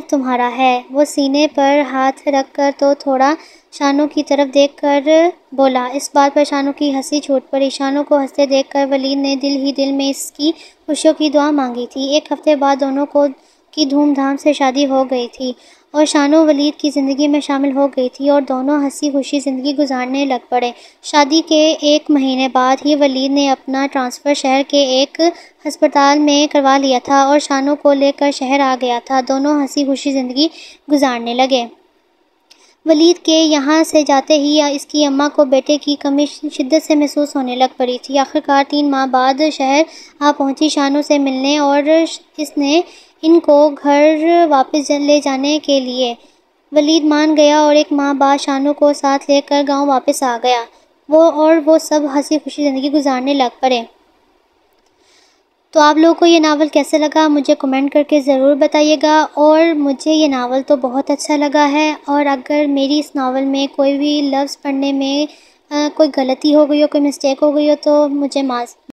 تمہارا ہے۔ وہ سینے پر ہاتھ رکھ کر تو تھوڑا شانو کی طرف دیکھ کر بولا۔ اس بات پر شانو کی ہنسی چھوٹ پڑی۔ شانو کو ہنستے دیکھ کر ولید نے دل ہی دل میں اس کی خوشیوں کی دعا مانگی تھی۔ ایک ہفتے بعد دونوں کی دھوم دھام سے شادی ہو گئی تھی اور شانو ولید کی زندگی میں شامل ہو گئی تھی اور دونوں ہنسی خوشی زندگی گزارنے لگ پڑے۔ شادی کے 1 مہینے بعد ہی ولید نے اپنا ٹرانسفر شہر کے ایک ہسپتال میں کروا لیا تھا اور شانو کو لے کر شہر آ گیا تھا۔ دونوں ہنسی خوشی زندگی گزارنے لگے۔ ولید کے یہاں سے جاتے ہی اس کی اماں کو بیٹے کی کمی شدت سے محسوس ہونے لگ پڑی تھی۔ آخرکار 3 ماہ بعد شہر آ پہنچی شانو سے ملنے اور اس نے ان کو گھر واپس لے جانے کے لیے۔ ولید مان گیا اور 1 ماہ بعد شانو کو ساتھ لے کر گاؤں واپس آ گیا۔ وہ سب ہنسی خوشی زندگی گزارنے لگ پڑے۔ تو آپ لوگوں کو یہ ناول کیسے لگا مجھے کمنٹ کر کے ضرور بتائیے گا، اور مجھے یہ ناول تو بہت اچھا لگا ہے، اور اگر میری اس ناول میں کوئی بھی لفظ پڑھنے میں کوئی غلطی ہو گئی ہو، کوئی مسٹیک ہو گئی ہو تو مجھے